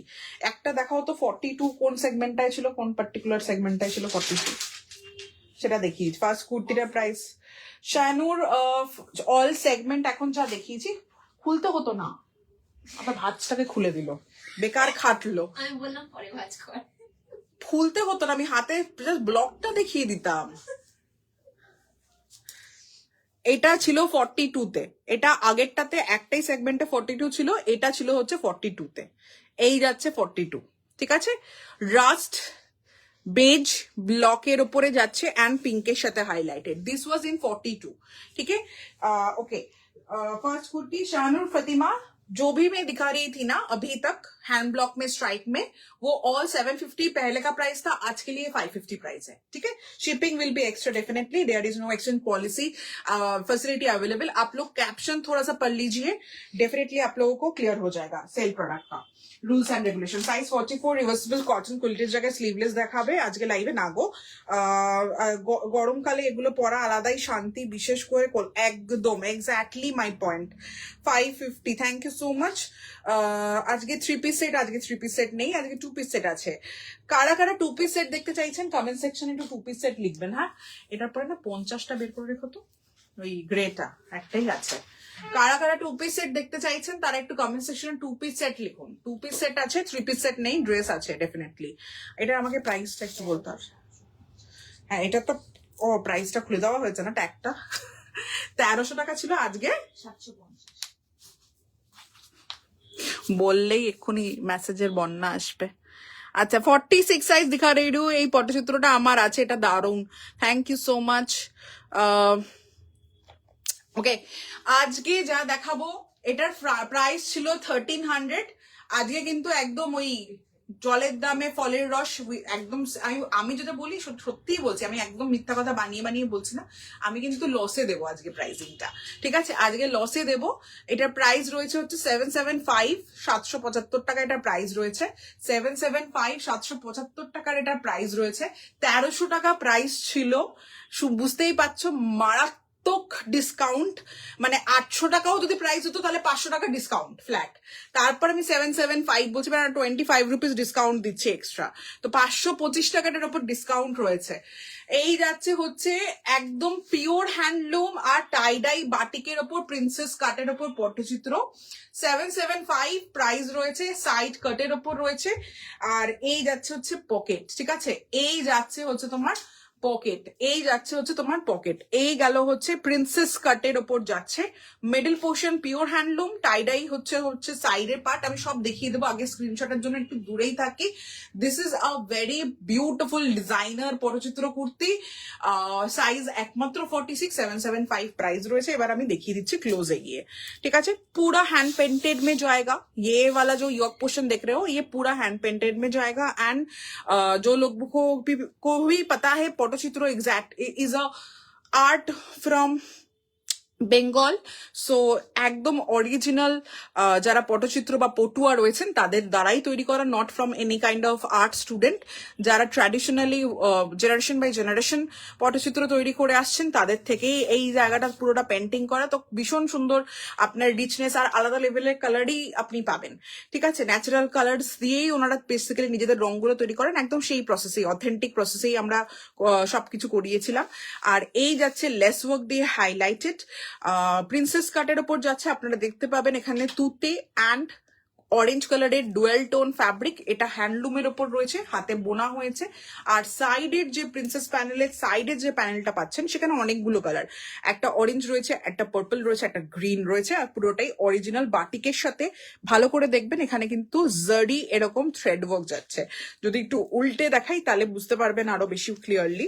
একটা দেখাও তো 42 কোন সেগমেন্টটায় ছিল, কোন পার্টিকুলার সেগমেন্টটায় ছিল 42, সেটা দেখি। ফার্স্ট কুর্তিটার প্রাইস শানুর অল সেগমেন্ট এখন যা দেখিয়েছি, খুলতে হতো না, আবার ভাঁজটাকে খুলে দিল, বেকার খাটলো। আমি বললাম পরে ভাজ কর, খুলতে হতো না, আমি হাতে জাস্ট ব্লকটা দেখিয়ে দিতাম। এটা ছিল 42 তে, এটা আগেরটাতে একটাই সেগমেন্টে 42 ছিল, এটা ছিল হচ্ছে 42 তে, এই যাচ্ছে 42। ঠিক আছে, রাস্ট বেজ ব্লকের ওপরে যাচ্ছে এন্ড পিঙ্কের সাথে হাইলাইটেড, দিস ওয়াজ ইন 42। ठीक है, ओके। फर्स्ट कुर्ती शाहनुर फतिमा, जो भी मैं दिखा रही थी ना अभी तक हैंड ब्लॉक में स्ट्राइक में, वो ऑल 750 पहले का प्राइस था, आज के लिए 550 प्राइस है। ठीक है, shipping will be extra definitely, there is no exchange policy, facility available. आप लोग कैप्शन थोड़ा सा पढ़ लीजिए, डेफिनेटली आप लोगों को क्लियर हो जाएगा सेल प्रोडक्ट का। Rules and regulation, size 44, reversible cotton, কোয়ালিটির জায়গায় স্লিভলেস দেখাবে আজকে লাইভে না গো। গরমকালে এগুলো পরা আলাদাই শান্তি, বিশেষ করে একদম exactly my point. 550, thank you so much. আজকে 3 পিস সেট, আজকে 3 পিস সেট নেই, আজকে 2 পিস সেট আছে। কারা কারা 2 পিস সেট দেখতে চাইছেন কমেন্ট সেকশনে একটু 2 পিস সেট লিখবেন। হ্যাঁ, এটার পরে না 50টা বের করে রেখো তো, ওই গ্রেটা একটাই আছে। কারা কারা 2 পিস সেট দেখতে চাইছেন তারা একটু কমেন্ট সেকশনে 2 পিস সেট লিখুন। 2 পিস সেট আছে, 3 পিস সেট নেই, ড্রেস আছে ডেফিনেটলি। এটা আমাকে প্রাইসটা একটু বলতে হবে। হ্যাঁ, এটা তো ও প্রাইসটা খুলে দেওয়া হয়েছে না, ট্যাগটা 1300 টাকা ছিল, আজকে 750। বললেই এক্ষুনি মেসেজের বন্যা আসবে। আচ্ছা, 46 সাইজ দিখা রেডি হু, এই পটচিত্রটা আমার আছে, এটা দারুণ, থ্যাংক ইউ সো মাচ। ওকে, আজকে যা দেখাবো এটার প্রাইস ছিল 1300, আজকে কিন্তু একদম ওই জলের দামে ফলের রস, একদম আমি যেটা বলি সত্যিই বলছি, আমি একদম মিথ্যা কথা বানিয়ে বানিয়ে বলছি না, আমি কিন্তু লসে দেবো আজকে প্রাইসিংটা। ঠিক আছে, আজকে লসে দেবো। এটার প্রাইস রয়েছে হচ্ছে 775, 775 টাকা এটার প্রাইস রয়েছে। 775, 775 টাকার এটার প্রাইস রয়েছে। 1300 টাকা প্রাইস ছিল, বুঝতেই পারছো মারাত্মক ডিসকাউন্ট, মানে 800 টাকাও যদি প্রাইস হতো তাহলে 500 টাকা ডিসকাউন্ট ফ্ল্যাট। তারপর আমি 775 বলছি, মানে 25 রুপিস ডিসকাউন্ট দিচ্ছে এক্সট্রা, তো 525 টাকাটার উপর ডিসকাউন্ট রয়েছে। এই যাচ্ছে হচ্ছে একদম পিওর হ্যান্ডলুম আর টাইডাই বাটিকের ওপর প্রিন্সেস কাটের ওপর পটচিত্র। 775 প্রাইস রয়েছে, সাইড কাটের ওপর রয়েছে, আর এই যাচ্ছে হচ্ছে পকেট। ঠিক আছে, এই যাচ্ছে হচ্ছে তোমার পকেট, এই যাচ্ছে হচ্ছে তোমার পকেট, এই গেল হচ্ছে প্রিন্সেস কাটের ওপর যাচ্ছে, middle portion pure handloom, tie-dye হচ্ছে হচ্ছে সাইডের পার্ট, আমি সব দেখিয়ে দেবো, আগে স্ক্রিনশটের জন্য একটু দূরেই থাকি। This is a very beautiful designer Patachitra kurti, size একমাত্র 46, 775 প্রাইস রয়েছে। এবার আমি দেখিয়ে দিচ্ছি ক্লোজে গিয়ে, ঠিক আছে। पूरा हैंड पेंटेड में जाएगा, ये वाला जो यॉक पोर्शन देख रहे हो ये पूरा हैंड पेंटेड में जाएगा। एंड जो लोगों को भी पता है Patachitra exact is a art from Bengal, so একদম অরিজিনাল যারা পটচিত্র বা পটুয়া রয়েছেন তাদের দ্বারাই তৈরি করা, not from any kind of art student. যারা traditionally generation by generation Patachitra তৈরি করে আসছেন তাদের থেকেই এই জায়গাটা পুরোটা পেন্টিং করা, তো ভীষণ সুন্দর, আপনার রিচনেস আর আলাদা লেভেলের কালারই আপনি পাবেন, ঠিক আছে। ন্যাচারাল কালার্স দিয়েই ওনারা বেসিক্যালি নিজেদের রঙগুলো তৈরি করেন, একদম সেই প্রসেসেই, অথেন্টিক প্রসেসেই আমরা সবকিছু করিয়েছিলাম। আর এই যাচ্ছে লেস ওয়ার্ক দিয়ে হাইলাইটেড প্রিন্সেস কাটের ওপর যাচ্ছে, আপনারা দেখতে পাবেন এখানে তুতে অ্যান্ড অরেঞ্জ কালারের ডুয়েল টোন ফ্যাব্রিক, এটা হ্যান্ডলুমের ওপর রয়েছে, হাতে বোনা হয়েছে। আর সাইডের যে প্রিন্সেস প্যানেলের সাইডের যে প্যানেলটা পাচ্ছেন সেখানে অনেকগুলো কালার, একটা অরেঞ্জ রয়েছে, একটা পার্পল রয়েছে, একটা গ্রিন রয়েছে, আর পুরোটাই অরিজিনাল বাটিকের সাথে। ভালো করে দেখবেন এখানে কিন্তু জারি এরকম থ্রেড ওয়ার্ক যাচ্ছে, যদি একটু উল্টে দেখাই তাহলে বুঝতে পারবেন আরো বেশি ক্লিয়ারলি।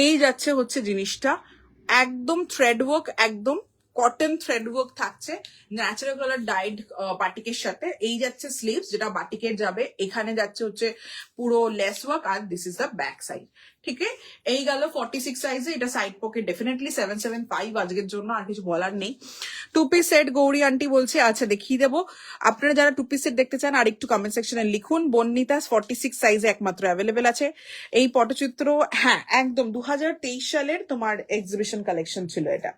এই যাচ্ছে হচ্ছে জিনিসটা, একদম থ্রেড ওয়ার্ক, একদম কটন থ্রেড ওয়ার্ক থাকছে ন্যাচারাল কালার ডাইড বাটিকের সাথে। এই যাচ্ছে স্লিভস যেটা বাটিকের যাবে, এখানে যাচ্ছে হচ্ছে পুরো লেস ওয়ার্ক, আর this is the back side, ঠিক আছে। এই গেল 46 সাইজে, এটা সাইড পকেট ডেফিনেটলি 775 আজকের জন্য, আর কিছু বলার নেই। Two piece set Gauri aunty বলছে, আচ্ছা দেখিয়ে দেবো। আপনারা যারা টু পিস সেট দেখতে চান আর একটু কমেন্ট সেকশনে লিখুন। বর্ণিতা 46 সাইজে একমাত্র অ্যাভেলেবেল আছে এই পটচিত্র, হ্যাঁ একদম 2023 সালের তোমার এক্সিবিশন কালেকশন ছিল এটা।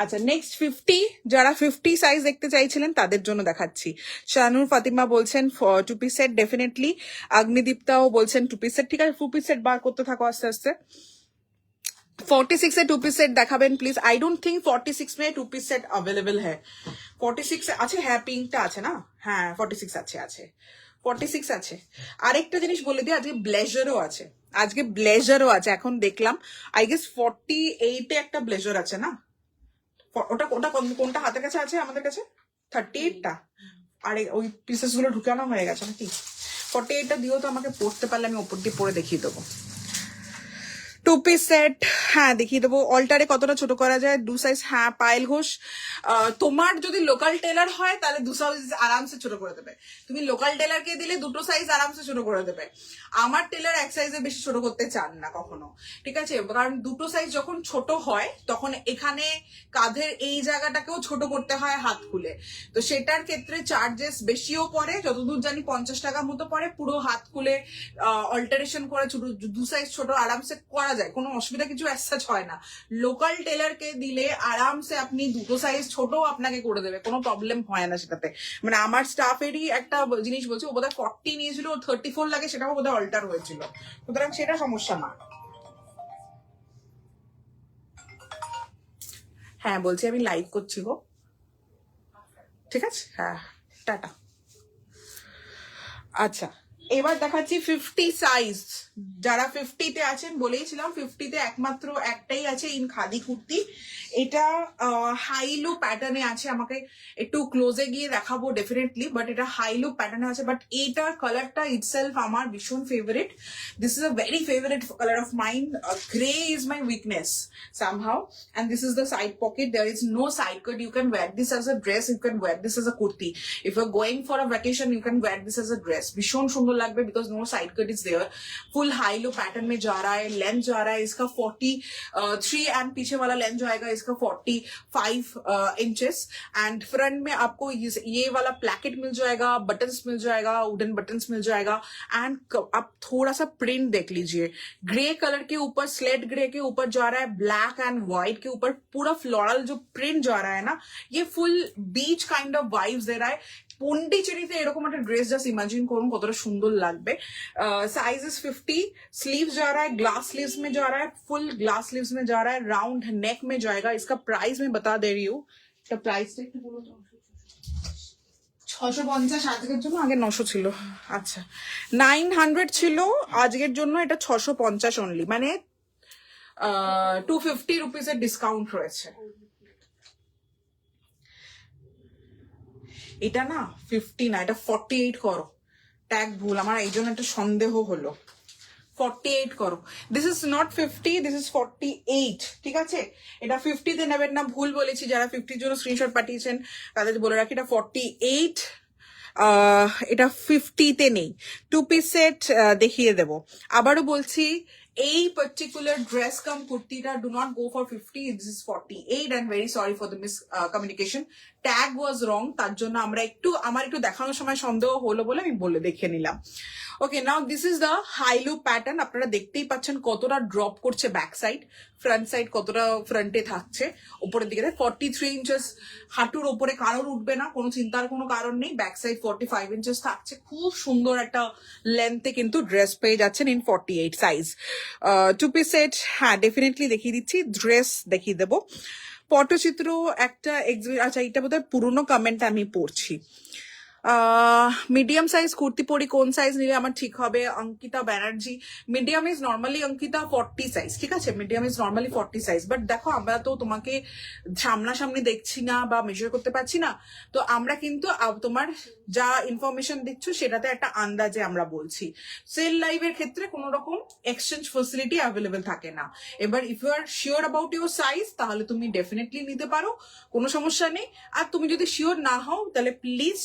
আচ্ছা নেক্সট 50, যারা 50 সাইজ দেখতে চাইছিলেন তাদের জন্য দেখাচ্ছি। শানুর ফাতিমা বলছেন টু পিস সেট ডেফিনেটলি, অগ্নিদীপ্তাও বলছেন টু পিস সেট, ঠিক আছে। টু পিস সেট বার করতে থাকো আস্তে আস্তে। 46 এ টু পিস সেট দেখাবেন প্লিজ। আই ডোন্ট থিঙ্ক 46 में टू पीस सेट अवेलेबल है। 46 আছে, হ্যাঁ পিঙ্কটা আছে না, হ্যাঁ 46 আছে 46 আছে। আরেকটা জিনিস বলে দিই, আজকে ব্লেজারও আছে, আজকে ব্লেজারও আছে। এখন দেখলাম আই গেস 48 এ একটা ব্লেজার আছে না, ওটা ওটা কোনটা হাতের কাছে আছে আমাদের কাছে? 38টা, আরে ওই পিসেস গুলো ঢুকানো হয়ে গেছে নাকি? 48টা দিও তো আমাকে, পড়তে পারলে আমি ওপর দিয়ে পরে দেখিয়ে দেবো। টু পিস সেট হ্যাঁ দেখিয়ে দেবো। অল্টারে কতটা ছোট করা যায়? 2 সাইজ, হ্যাঁ। পায়েল ঘোষ, তোমার যদি লোকাল টেলার হয় তাহলে 2 সাইজ আরামসে ছোট করে দেবে, তুমি লোকাল টেলারকে দিলে 2 সাইজ আরামসে ছোট করে দেবে। আমার টেলার 1 সাইজে বেশি ছোট করতে চান না কখনো, ঠিক আছে, কারণ 2 সাইজ যখন ছোট হয় তখন এখানে কাঁধের এই জায়গাটাকেও ছোট করতে হয় হাত খুলে, তো সেটার ক্ষেত্রে চার্জেস বেশিও পড়ে, যতদূর জানি 50 টাকা মতো পড়ে পুরো হাত খুলে অল্টারেশন করে ছোট 2 সাইজ ছোট আরামসে করা যায়, কোনো অসুবিধা কিছু অ্যাজ হয় না। লোকাল টেলারকে দিলে আরামসে আপনি 2 সাইজ ছোট আপনাকে করে দেবে, কোনো প্রবলেম হয় না সেটাতে। মানে আমার স্টাফেরই একটা জিনিস বলছে, ও বোধহয় 40 নিয়েছিল, 34 লাগে, সেটাও বোধহয় অল্টার হয়েছিল, সুতরাং সেটা সমস্যা না। হ্যাঁ বলছি আমি লাইভ করছি গো, ঠিক আছে, হ্যাঁ টাটা। আচ্ছা এবার দেখাচ্ছি 50 সাইজ, যারা 50-তে আছেন, বলেইছিলাম 50-তে একমাত্র একটাই আছে ইন খাদি কুর্তি, এটা হাইলো প্যাটার্নে আছে, আমাকে একটু ক্লোজে গিয়ে দেখাবো ডেফিনেটলি, বাট এটা হাইলো প্যাটার্নে আছে, বাট এইটার কালারটা ইটসেলফ আমার ভীষণ favourite. This is a very favourite colour of mine, grey is my weakness somehow, and this is the side pocket, there is no side cut, you can wear this as a dress, you can wear this as a kurti, if you're going for a vacation you can wear this as a dress, भीषण सुंदर लगता है because no side cut is there, full high low pattern में जा रहा है, length जा रहा है इसका 43 and पीछे वाला लेंथ जो आएगा इसका 45 इंचेस, एंड फ्रंट में आपको ये वाला प्लैकेट मिल जाएगा, बटन्स मिल जाएगा, वुडन बटन्स मिल जाएगा, एंड आप थोड़ा सा प्रिंट देख लीजिए, ग्रे कलर के ऊपर स्लेट ग्रे के ऊपर जा रहा है, ब्लैक एंड व्हाइट के ऊपर पूरा फ्लोरल जो प्रिंट जा रहा है ना, ये full beach kind of vibes दे रहा है। পন্ডিচেরিতে এরকম একটা ড্রেস জাস্ট ইমাজিন করুন কতটা সুন্দর লাগবে। साइज इज 50, स्लीव्स जा रहा है, ग्लास स्लीव्स में जा रहा है, फुल ग्लास स्लीव्स में जा रहा है, राउंड नेक में जाएगा। इसका प्राइस मैं बता दे रही हूँ, इसका प्राइस একটু বলো তো। 650 আজকের জন্য, আগে 900 ছিল, আচ্ছা 900 ছিল আজকের জন্য, এটা 650 অনলি, মানে 250 রুপিসের ডিসকাউন্ট রয়েছে। এটা না 50 না, এটা 48 করো। ট্যাগ ভুল, আমার এই জন্য একটা সন্দেহ হলো। 48 করো। This is not 50, this is 48, ঠিক আছে? এটা 50 তে নেবেন না, ভুল বলেছি। যারা 50 জন্য স্ক্রিনশট পাঠিয়েছেন তাদের বলে রাখি এটা 48, এটা 50 তে নেই। 2 পিস সেট দেখিয়ে দেব। আবারও বলছি, এই পার্টিকুলার ড্রেস কাম কুর্তিটা do not go for 50, this is 48 and very sorry for the miss communication. Tag was wrong, তার জন্য আমরা আমার একটু দেখানোর সময় সন্দেহ হলো বলে আমি দেখে নিলাম। Okay, now this is the high loop pattern. আপনারা দেখতেই পাচ্ছেন কতটা ড্রপ করছে ব্যাক সাইড, ফ্রন্ট সাইড কতটা ফ্রন্টে থাকছে, উপরের দিকে 43 ইঞ্চেস হাঁটুর ওপরে কারোর উঠবে না, কোনো চিন্তার কোনো কারণ নেই। ব্যাক সাইড 45 ইঞ্চেস থাকছে, খুব সুন্দর একটা লেন্থে কিন্তু ড্রেস পেয়ে যাচ্ছেন ইন 48 সাইজ। 2 পিস সেট, হ্যাঁ ডেফিনেটলি দেখিয়ে দিচ্ছি, ড্রেস দেখিয়ে দেবো। পটচিত্র একটা আচ্ছা, এটা বোধহয় পুরোনো কমেন্ট আমি পড়ছি। মিডিয়াম সাইজ কুর্তি পরি, কোন সাইজ নিলে আমার ঠিক হবে? Ankita Banerjee, medium is normally Ankita 40 size, ঠিক আছে? Medium is normally 40 size, but দেখো আমরা তো তোমাকে সামনাসামনি দেখছি না বা মেজার করতে পারছি না, তো আমরা কিন্তু তোমার যা ইনফরমেশন দিচ্ছ সেটাতে একটা আন্দাজে আমরা বলছি। সেল লাইভের ক্ষেত্রে কোনো রকম এক্সচেঞ্জ ফেসিলিটি অ্যাভেলেবেল থাকে না। এবার if you are sure about your size তাহলে তুমি ডেফিনেটলি নিতে পারো, কোনো সমস্যা নেই। আর তুমি যদি শিওর না হও তাহলে প্লিজ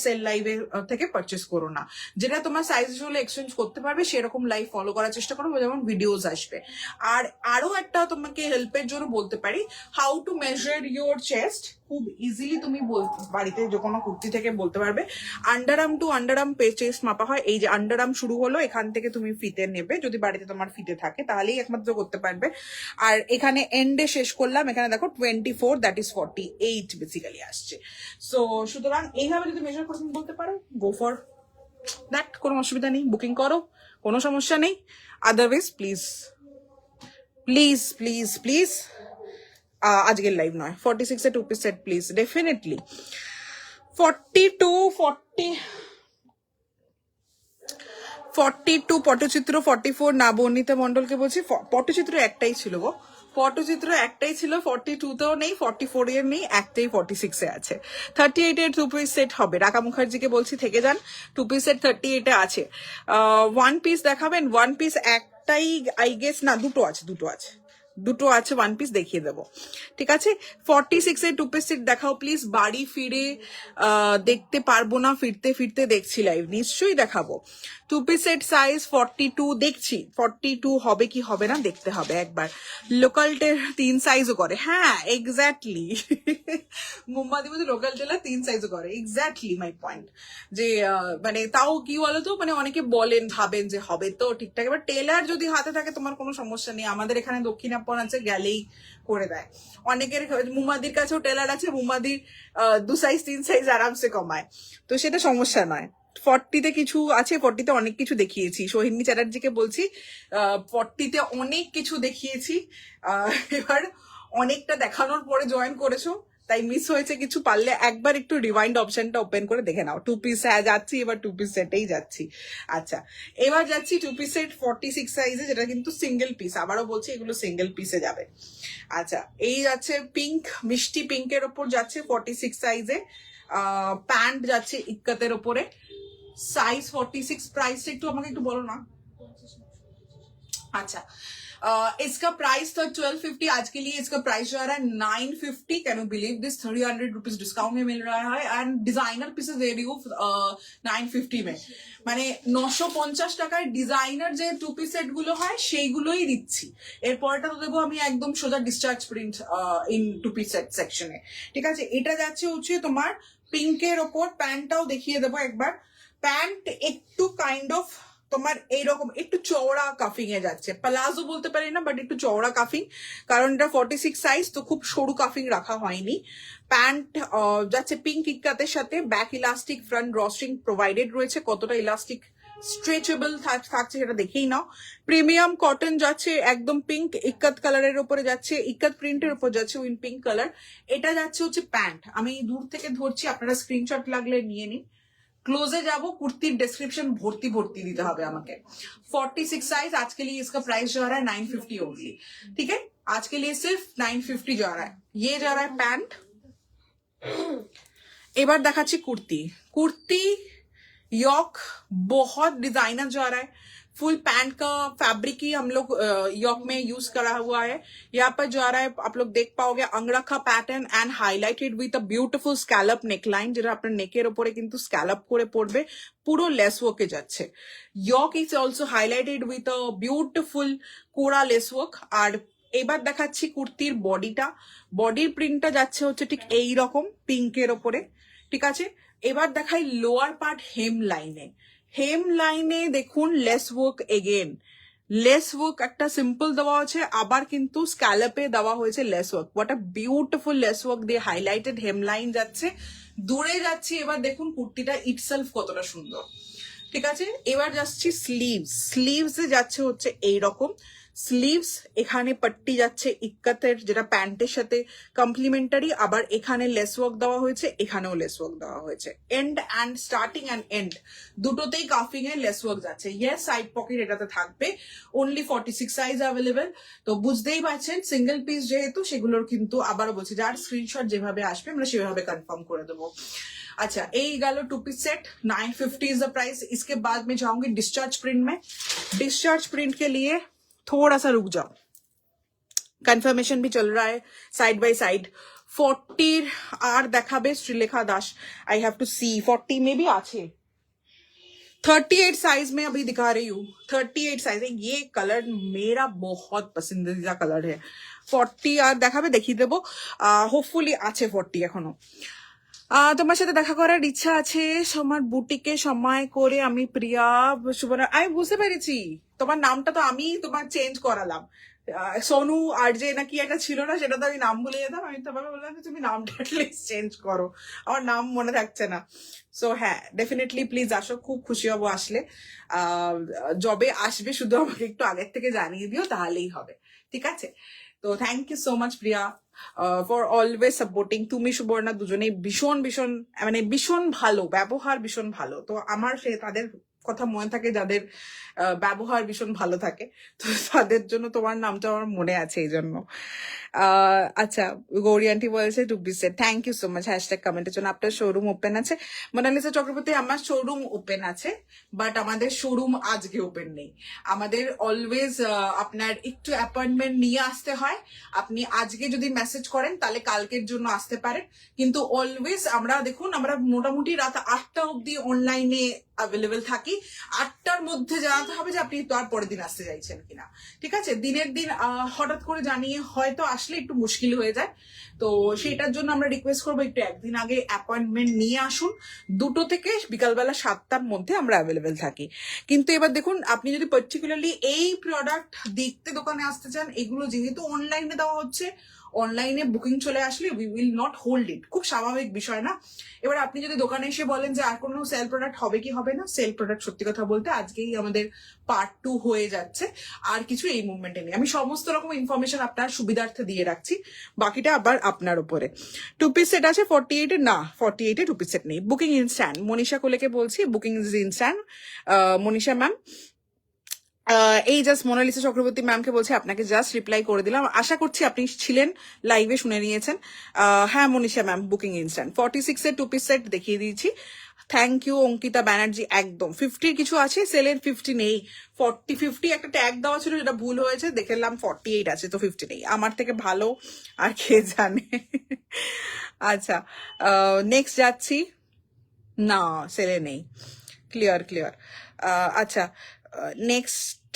সেল লাইভের থেকে পারচেস করো না। যেটা তোমার সাইজ হলে এক্সচেঞ্জ করতে পারবে সেরকম লাইভ ফলো করার চেষ্টা করো, যেমন ভিডিওস আসবে। আর আরো একটা তোমাকে হেল্পের জন্য বলতে পারি, how to measure your chest. খুব ইজিলি তুমি বাড়িতে যে কোনো কুর্তি থেকে বলতে পারবে। আন্ডারআর্ম টু আন্ডারআর্ম চেস্ট মাপা হয়। এই যে আন্ডারআর্ম শুরু হলো, এখান থেকে তুমি ফিতে নেবে, যদি বাড়িতে তোমার ফিতে থাকে তাহলেই একমাত্র করতে পারবে। আর এখানে এন্ডে শেষ করলাম, এখানে দেখো 24, দ্যাট ইজ 48 বেসিক্যালি আসছে। সো সুতরাং এইভাবে যদি মেজার করে তুমি বলতে পারো, গো ফর দ্যাট, কোনো অসুবিধা নেই, বুকিং করো, কোনো সমস্যা নেই। Otherwise please please please please আজকের লাইভ নয়, 46 এ 2 পিস সেট প্লিজ, ডেফিনেটলি। 42 পটচিত্র, 44 না বর্ণিতা মন্ডলকে বলছি। পটচিত্র একটাই ছিল গো, পটচিত্র একটাই ছিল, 42 তেও নেই, 44 এর নেই, একটাই 46 এ আছে। 38 এর 2 পিস সেট হবে। রাকা মুখার্জিকে বলছি থেকে যান, 2 পিস সেট 38 এ আছে। 1 পিস দেখাবেন? 1 পিস একটাই আই গেস, না দুটো আছে, দুটো আছে 1 পিস, দেখিয়ে দেবো, ঠিক আছে? 46 এর 2 পিস সেট দেখাও প্লিজ। বাড়ি ফিরে দেখতে পারবো না, ফিরতে ফিরতে দেখছি লাইভ, নিশ্চয়ই দেখাবো। 2 পিস সেট সাইজ 42 দেখছি, 42 হবে কি হবে না দেখতে হবে একবার। লোকাল টের 3 সাইজও করে, হ্যাঁ এক্স্যাক্টলি। মুম্বাদি মধ্যে লোকাল টেলার 3 সাইজও করে, এক্স্যাক্টলি মাই পয়েন্ট। যে মানে তাও কি বলতো, মানে অনেকে বলেন ভাবেন যে হবে তো ঠিকঠাক, এবার টেলার যদি হাতে থাকে তোমার কোনো সমস্যা নেই। আমাদের এখানে দক্ষিণাপন আছে, গেলেই করে দেয়। অনেকের মুম্বাদির কাছেও টেলার আছে, মুম্বাদির 2 সাইজ 3 সাইজ আরামসে কমায়, তো সেটা সমস্যা নয়। 40-তে কিছু আছে, 40-তে অনেক কিছু দেখিয়েছি। সোহিনী চ্যাটার্জিকে বলছি, 40-তে অনেক কিছু দেখিয়েছি। এবার অনেকটা দেখানোর পরে জয়েন করেছো, তাই মিস হয়েছে কিছু, পারলে একবার একটু রিওয়াইন্ড অপশনটা ওপেন করে দেখে নাও। 2 পিস যাচ্ছি, এবার 2 পিস সেটেই যাচ্ছি। আচ্ছা, এবার যাচ্ছি 2 পিস সেট 46 সাইজে, যেটা কিন্তু সিঙ্গেল পিস, আবারও বলছি এগুলো সিঙ্গেল পিসে যাবে। আচ্ছা, এই যাচ্ছে পিঙ্ক, মিষ্টি পিঙ্কের ওপর যাচ্ছে 46 সাইজে। প্যান্ট যাচ্ছে ইক্কাতের ওপরে, সাইজ 46, प्राइस একটু আমাকে একটু বলো না। अच्छा, इसका प्राइस था 1250, आज के लिए इसका प्राइस जो आ रहा है 950। Can you believe this? 300 rupees discount में मिल रहा है एंड डिजाइनर पीसेस दे रही हूँ 950 में, মানে 950 টাকায় ডিজাইনার যে 2 পিস সেট গুলো হয় সেইগুলোই দিচ্ছি। এরপরটা তো দেবো আমি একদম সোজা discharge print in 2 piece set সেকশনে, ঠিক আছে? এটা যাচ্ছে হচ্ছে তোমার পিঙ্কের ওপর, প্যান্টটাও দেখিয়ে দেবো একবার। প্যান্ট একটু কাইন্ড অফ তোমার এইরকম একটু চওড়া কাফিং এ যাচ্ছে, প্লাজো বলতে পারি না, বাট একটু চওড়া কাফিং, কারণ এটা 46 সাইজ, তো খুব সরু কাফিং রাখা হয়নি। প্যান্ট যাচ্ছে পিঙ্ক ইক্কাতের সাথে, back elastic, front drawstring provided রয়েছে। কতটা ইলাস্টিক স্ট্রেচেবল থাকছে সেটা দেখেই নাও। প্রিমিয়াম কটন যাচ্ছে একদম পিঙ্ক ইক্কাত কালারের উপরে যাচ্ছে, ইক্কাত প্রিন্টের উপর যাচ্ছে উইন পিঙ্ক কালার। এটা যাচ্ছে হচ্ছে প্যান্ট, আমি দূর থেকে ধরছি, আপনারা স্ক্রিনশট লাগলে নিয়ে নিন। क्लोजे जाबो कुर्ती डिस्क्रिप्शन भर्ती भर्ती दीते হবে আমাকে 46 साइज आज के लिए इसका प्राइस जा रहा है 950 ओनली ठीक है आज के लिए सिर्फ 950 जा रहा है ये जा रहा है पैंट এবার দেখাচ্ছি কুর্তি कुर्ती यॉक बहुत डिजाइनर जा रहा है फुल पैंट का फैब्रिक ही हम लोग यॉक में यूज करा हुआ है यहाँ पर जा रहा है आप लोग देख पाओगे angrakha pattern and highlighted with a beautiful scallop neckline যেটা আপনার নেকের উপরে কিন্তু স্ক্যালপ করে পড়বে পুরো লেস ওয়ার্কে যাচ্ছে yoke is also highlighted with a beautiful kora lace work আর এবার দেখাচ্ছি কুর্তির বডিটা বডির প্রিন্টটা যাচ্ছে হচ্ছে ঠিক এই রকম পিঙ্কের ওপরে ঠিক আছে এবার দেখাই লোয়ার পার্ট হেম লাইনে দেখুন less work again less work একটা সিম্পল দেওয়া আছে আবার কিন্তু স্ক্যালপে দেওয়া হয়েছে less work what a beautiful less work দিয়ে হাইলাইটেড হেম লাইন যাচ্ছে দূরে যাচ্ছি এবার দেখুন কুর্তিটা ইটসেলফ কতটা সুন্দর ঠিক আছে এবার যাচ্ছি স্লিভস যাচ্ছে হচ্ছে এইরকম স্লিভস এখানে পট্টি যাচ্ছে ইক্কাতের যেটা প্যান্টের সাথে কমপ্লিমেন্টারি আবার এখানে লেস ওয়ার্ক দেওয়া হয়েছে এখানেও লেস ওয়ার্ক দেওয়া হয়েছে end and starting and end দুটোতেই কাফিং এ লেস ওয়ার্ক যাচ্ছে ইয়েস সাইড পকেট এটাতে থাকবে অনলি 46 সাইজ অ্যাভেলেবেল তো বুঝতেই পারছেন সিঙ্গেল পিস যেহেতু সেগুলোর কিন্তু আবারও বলছি যার স্ক্রিনশট যেভাবে আসবে আমরা সেভাবে কনফার্ম করে দেবো अच्छा ए गलो 2 piece set 950 is the price इसके बाद में जाऊंगी डिस्चार्ज प्रिंट में डिस्चार्ज प्रिंट के लिए थोड़ा सा रुक जाओ कन्फर्मेशन भी चल रहा है साइड बाय साइड 40 आर देखाबे श्रीलेखा दास आई हैव टू सी 40 में भी आछे 38 साइज में अभी दिखा रही हूँ 38 साइज है ये कलर मेरा बहुत पसंदीदा कलर है 40 आर देखाबे देखिए देबो होपफुली आछे 40 एखोनो তোমার সাথে দেখা করার ইচ্ছা আছে আমার বুটিকে সময় করে আমি প্রিয়া সুবর্ণা আমি বুঝতে পেরেছি তোমার নামটা তো আমি তোমার চেঞ্জ করালাম সোনু আর যে নাকি একটা ছিল না সেটা তো আমি নাম ভুলে যেতাম আমি তোমাকে বললাম যে তুমি নামটা অ্যাটলিস্ট চেঞ্জ করো আমার নাম মনে থাকছে না সো হ্যাঁ ডেফিনেটলি প্লিজ আসো খুব খুশি হবো আসলে জবে আসবে শুধু আমাকে একটু আগের থেকে জানিয়ে দিও তাহলেই হবে ঠিক আছে তো thank you so much Priya for always supporting তুমি সুবর্ণা দুজনেই ভীষণ ভীষণ মানে ভীষণ ভালো ব্যবহার ভীষণ ভালো তো আমার সে তাদের কথা মনে থাকে যাদের ব্যবহার ভীষণ ভালো থাকে তো তাদের জন্য তোমার নামটা আমার মনে আছে এই জন্য আচ্ছা গৌরী আন্টি বলেছে to be set thank you so much hashtag কমেন্টের জন্য আপনার শোরুম ওপেন আছে মোনালিসা চক্রবর্তী আমার শোরুম ওপেন আছে বাট আমাদের শোরুম আজকে ওপেন নেই আমাদের অলওয়েজ আপনার একটু অ্যাপয়েন্টমেন্ট নিয়ে আসতে হয় আপনি আজকে যদি মেসেজ করেন তাহলে কালকের জন্য আসতে পারেন কিন্তু অলওয়েজ আমরা দেখুন আমরা মোটামুটি রাত 8টা অবধি অনলাইনে অ্যাভেলেবেল থাকি 8টার মধ্যে জানাতে হবে যে আপনি তার পরের দিন আসতে চাইছেন কিনা ঠিক আছে দিনের দিন হঠাৎ করে জানিয়ে হয়তো আসলে একটু মুশকিল হয়ে যায় তো সেটার জন্য আমরা রিকোয়েস্ট করবো একটু একদিন আগে অ্যাপয়েন্টমেন্ট নিয়ে আসুন 2টো থেকে বিকালবেলা 7টার মধ্যে আমরা অ্যাভেলেবেল থাকি কিন্তু এবার দেখুন আপনি যদি পার্টিকুলারলি এই প্রোডাক্ট দেখতে দোকানে আসতে চান এগুলো যেহেতু অনলাইনে দেওয়া হচ্ছে অনলাইনে বুকিং চলে আসলে we will not hold it খুব স্বাভাবিক বিষয় না এবার আপনি যদি দোকানে এসে বলেন যে আর কোনো সেল প্রোডাক্ট হবে কি হবে না সেল প্রোডাক্ট সত্যি কথা বলতে আজকেই আমাদের পার্ট 2 হয়ে যাচ্ছে আর কিছু এই মুভমেন্টে নেই আমি সমস্ত রকম ইনফরমেশন আপনার সুবিধার্থে দিয়ে রাখছি বাকিটা আবার আপনার উপরে 2 পিস সেট আছে 48 এ না 48 এ 2 পিস সেট নেই বুকিং ইনস্ট্যান্ট মনীষা কোলেকে বলছি booking is instant Manisha ma'am এই জাস্ট মোনালিসা চক্রবর্তী ম্যামকে বলছি আপনাকে জাস্ট রিপ্লাই করে দিলাম আশা করছি আপনি ছিলেন লাইভে শুনে নিয়েছেন হ্যাঁ মনীষা ম্যাম বুকিং ইনস্ট্যান্ট 46 এর 2 পিস সেট দেখিয়ে দিয়েছি থ্যাংক ইউ অঙ্কিতা ব্যানার্জি একদম 50 কিছু আছে সেলের 50 নেই 50 একটা ট্যাগ দেওয়া ছিল যেটা ভুল হয়েছে দেখলাম 48 আছে তো 50 নেই আমার থেকে ভালো আর কে জানে আচ্ছা নেক্সট যাচ্ছি না সেলে নেই ক্লিয়ার আচ্ছা নেক্সট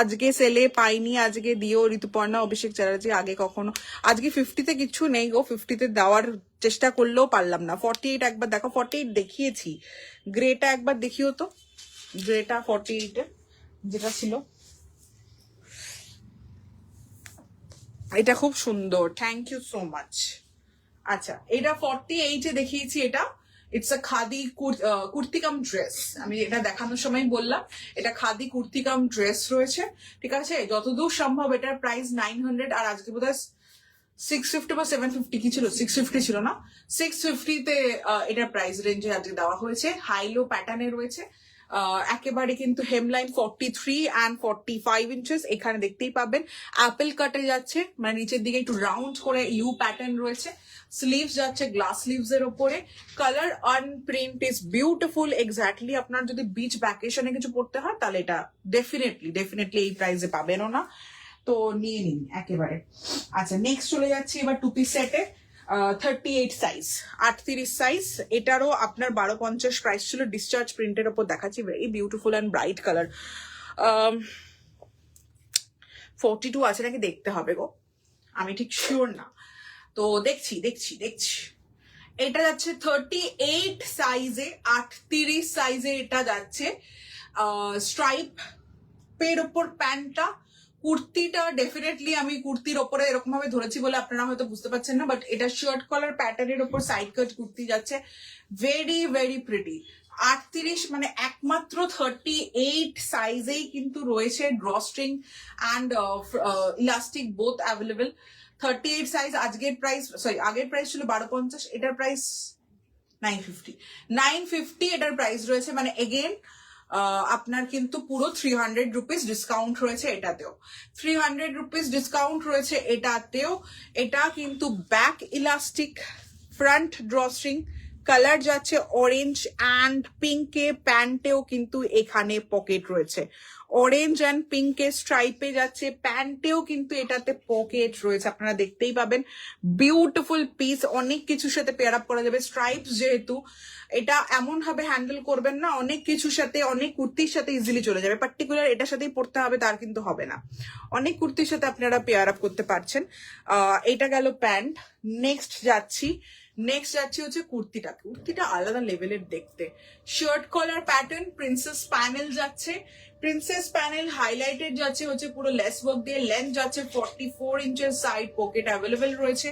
আজকে সেলে পাইনি আজকে দিও ঋতুপর্ণা অভিষেক চ্যাটার্জি আগে কখনো আজকে 50তে কিছু নেই গো 50তে দেওয়ার চেষ্টা করলেও পারলাম না 48 একবার দেখো 48 দেখিয়েছি গ্রেটা একবার দেখিও তো গ্রেটা 48 যেটা ছিল এটা খুব সুন্দর থ্যাংক ইউ সো মাচ আচ্ছা এটা 48 এ দেখিয়েছি এটা it's a khadi kurti cum dress আমি এটা দেখানোর সময় বললাম এটা খাদি কুর্তি কাম ড্রেস রয়েছে ঠিক আছে যতদূর সম্ভব এটার প্রাইস 900 আর আজকে বোধহয় 650 বা 750 কি ছিল, 650 ছিল না, 650-তে এটার প্রাইস রেঞ্জে আজকে দেওয়া হয়েছে। হাই লো প্যাটার্নে রয়েছে, একেবারে কিন্তু হেমলাইন 43 অ্যান্ড 45 ইঞ্চেস এখানে দেখতেই পাবেন। অ্যাপেল কাটে যাচ্ছে, মানে নিচের দিকে একটু রাউন্ড করে ইউ প্যাটার্ন রয়েছে। স্লিভস যাচ্ছে গ্লাস স্লিভস এর ওপরে। Colour on print is beautiful. Exactly আপনার যদি বিচ ভ্যাকেশনে কিছু পড়তে হয় তাহলে এটা ডেফিনেটলি এই প্রাইসে পাবেনও না, তো নিয়ে নিন একেবারে। আচ্ছা, নেক্সট চলে যাচ্ছি এবার টু পিস সেটে। 38 সাইজ, 38 সাইজ। এটারও আপনার 1250 প্রাইস ছিল। ডিসচার্জ প্রিন্টের ওপর দেখাচ্ছি, very beautiful and bright colour. 42 আছে নাকি দেখতে হবে গো, আমি ঠিক শিওর না, তো দেখছি। এটা যাচ্ছে 38 সাইজে, 38 সাইজে এটা যাচ্ছে। স্ট্রাইপ পের ওপর প্যান্টটা, কুর্তিটা ডেফিনেটলি আমি কুর্তির ওপরে এরকম ভাবে ধরেছি বলে আপনারা হয়তো বুঝতে পারছেন না, বাট এটা শার্ট কলার প্যাটার্নের ওপর সাইড কাট কুর্তি যাচ্ছে, ভেরি প্রিটি। 38 মানে একমাত্র 38 সাইজেই কিন্তু রয়েছে drawstring and elastic both available. 38 size, আগের প্রাইস ছিল 1250, এটার প্রাইস 950 এটার প্রাইস রয়েছে, মানে এগেন আপনার কিন্তু পুরো 300 রুপিস ডিসকাউন্ট রয়েছে এটাতেও, 300 রুপিস ডিসকাউন্ট রয়েছে এটাতেও। এটা কিন্তু back elastic, front drawstring, colour যাচ্ছে অরেঞ্জ অ্যান্ড পিঙ্কে, প্যান্টেও কিন্তু এখানে পকেট রয়েছে, অরেঞ্জ অ্যান্ড পিঙ্কে স্ট্রাইপে যাচ্ছে, প্যান্টেও কিন্তু এটাতে পকেট রয়েছে, আপনারা দেখতেই পাবেন। বিউটিফুল পিস, অনেক কিছুর সাথে পেয়ার আপ করা যাবে। স্ট্রাইপস যেহেতু, এটা এমন ভাবে হ্যান্ডেল করবেন না, অনেক কিছুর সাথে, অনেক কুর্তির সাথে ইজিলি চলে যাবে। পার্টিকুলার এটার সাথেই পড়তে হবে তার কিন্তু হবে না, অনেক কুর্তির সাথে আপনারা পেয়ার আপ করতে পারছেন। এটা গেল প্যান্ট। নেক্সট যাচ্ছি হচ্ছে কুর্তিটা আলাদা লেভেলের দেখতে। Shirt collar pattern, princess panel যাচ্ছে, প্রিন্সেস প্যানেল হাইলাইটেড যাচ্ছে হচ্ছে পুরো লেস ওয়ার্ক দিয়ে। লেন্থ যাচ্ছে 44 ইঞ্চের, সাইড পকেট অ্যাভেলেবেল রয়েছে।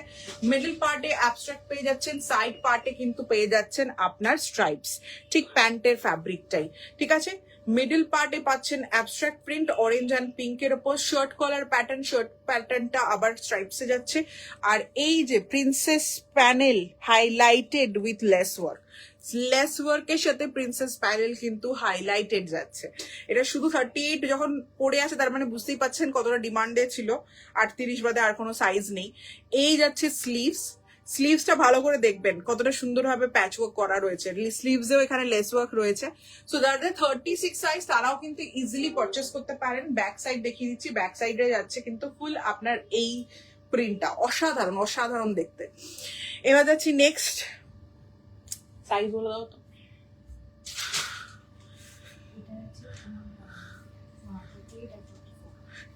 মিডল পার্টে অ্যাবস্ট্রাক্ট পেয়ে যাচ্ছেন, সাইড পার্টে কিন্তু পেয়ে যাচ্ছেন আপনার স্ট্রাইপস, ঠিক প্যান্টের ফ্যাব্রিকটাই, ঠিক আছে। মিডল পার্টে পাচ্ছেন অ্যাবস্ট্রাক্ট প্রিন্ট অরেঞ্জ অ্যান্ড পিঙ্কের ওপর। শার্ট কলার প্যাটার্ন, শার্ট প্যাটার্নটা আবার স্ট্রাইপসে যাচ্ছে। আর এই যে princess panel highlighted with less ওয়ার্কের সাথে প্রিন্সেস প্যানেল কিন্তু হাইলাইটেড যাচ্ছে। এটা শুধু 38 যখন পড়ে আছে, তার মানে বুঝতেই পাচ্ছেন কতটা ডিমান্ডে ছিল। 38 বাদে আর কোনো সাইজ নেই। এই যাচ্ছে স্লিভসটা ভালো করে দেখবেন কতটা সুন্দরভাবে প্যাচ ওয়ার্ক করা রয়েছে, স্লিভসেও এখানে লেস ওয়ার্ক রয়েছে। সো যাদের 36 সাইজ তারাও কিন্তু ইজিলি পারচেস করতে পারেন। ব্যাক সাইড দেখিয়ে দিচ্ছি, ব্যাক সাইডে যাচ্ছে কিন্তু ফুল আপনার এই প্রিন্টটা, অসাধারণ দেখতে। এবার যাচ্ছি নেক্সট সাইজ, বলে দাও তো।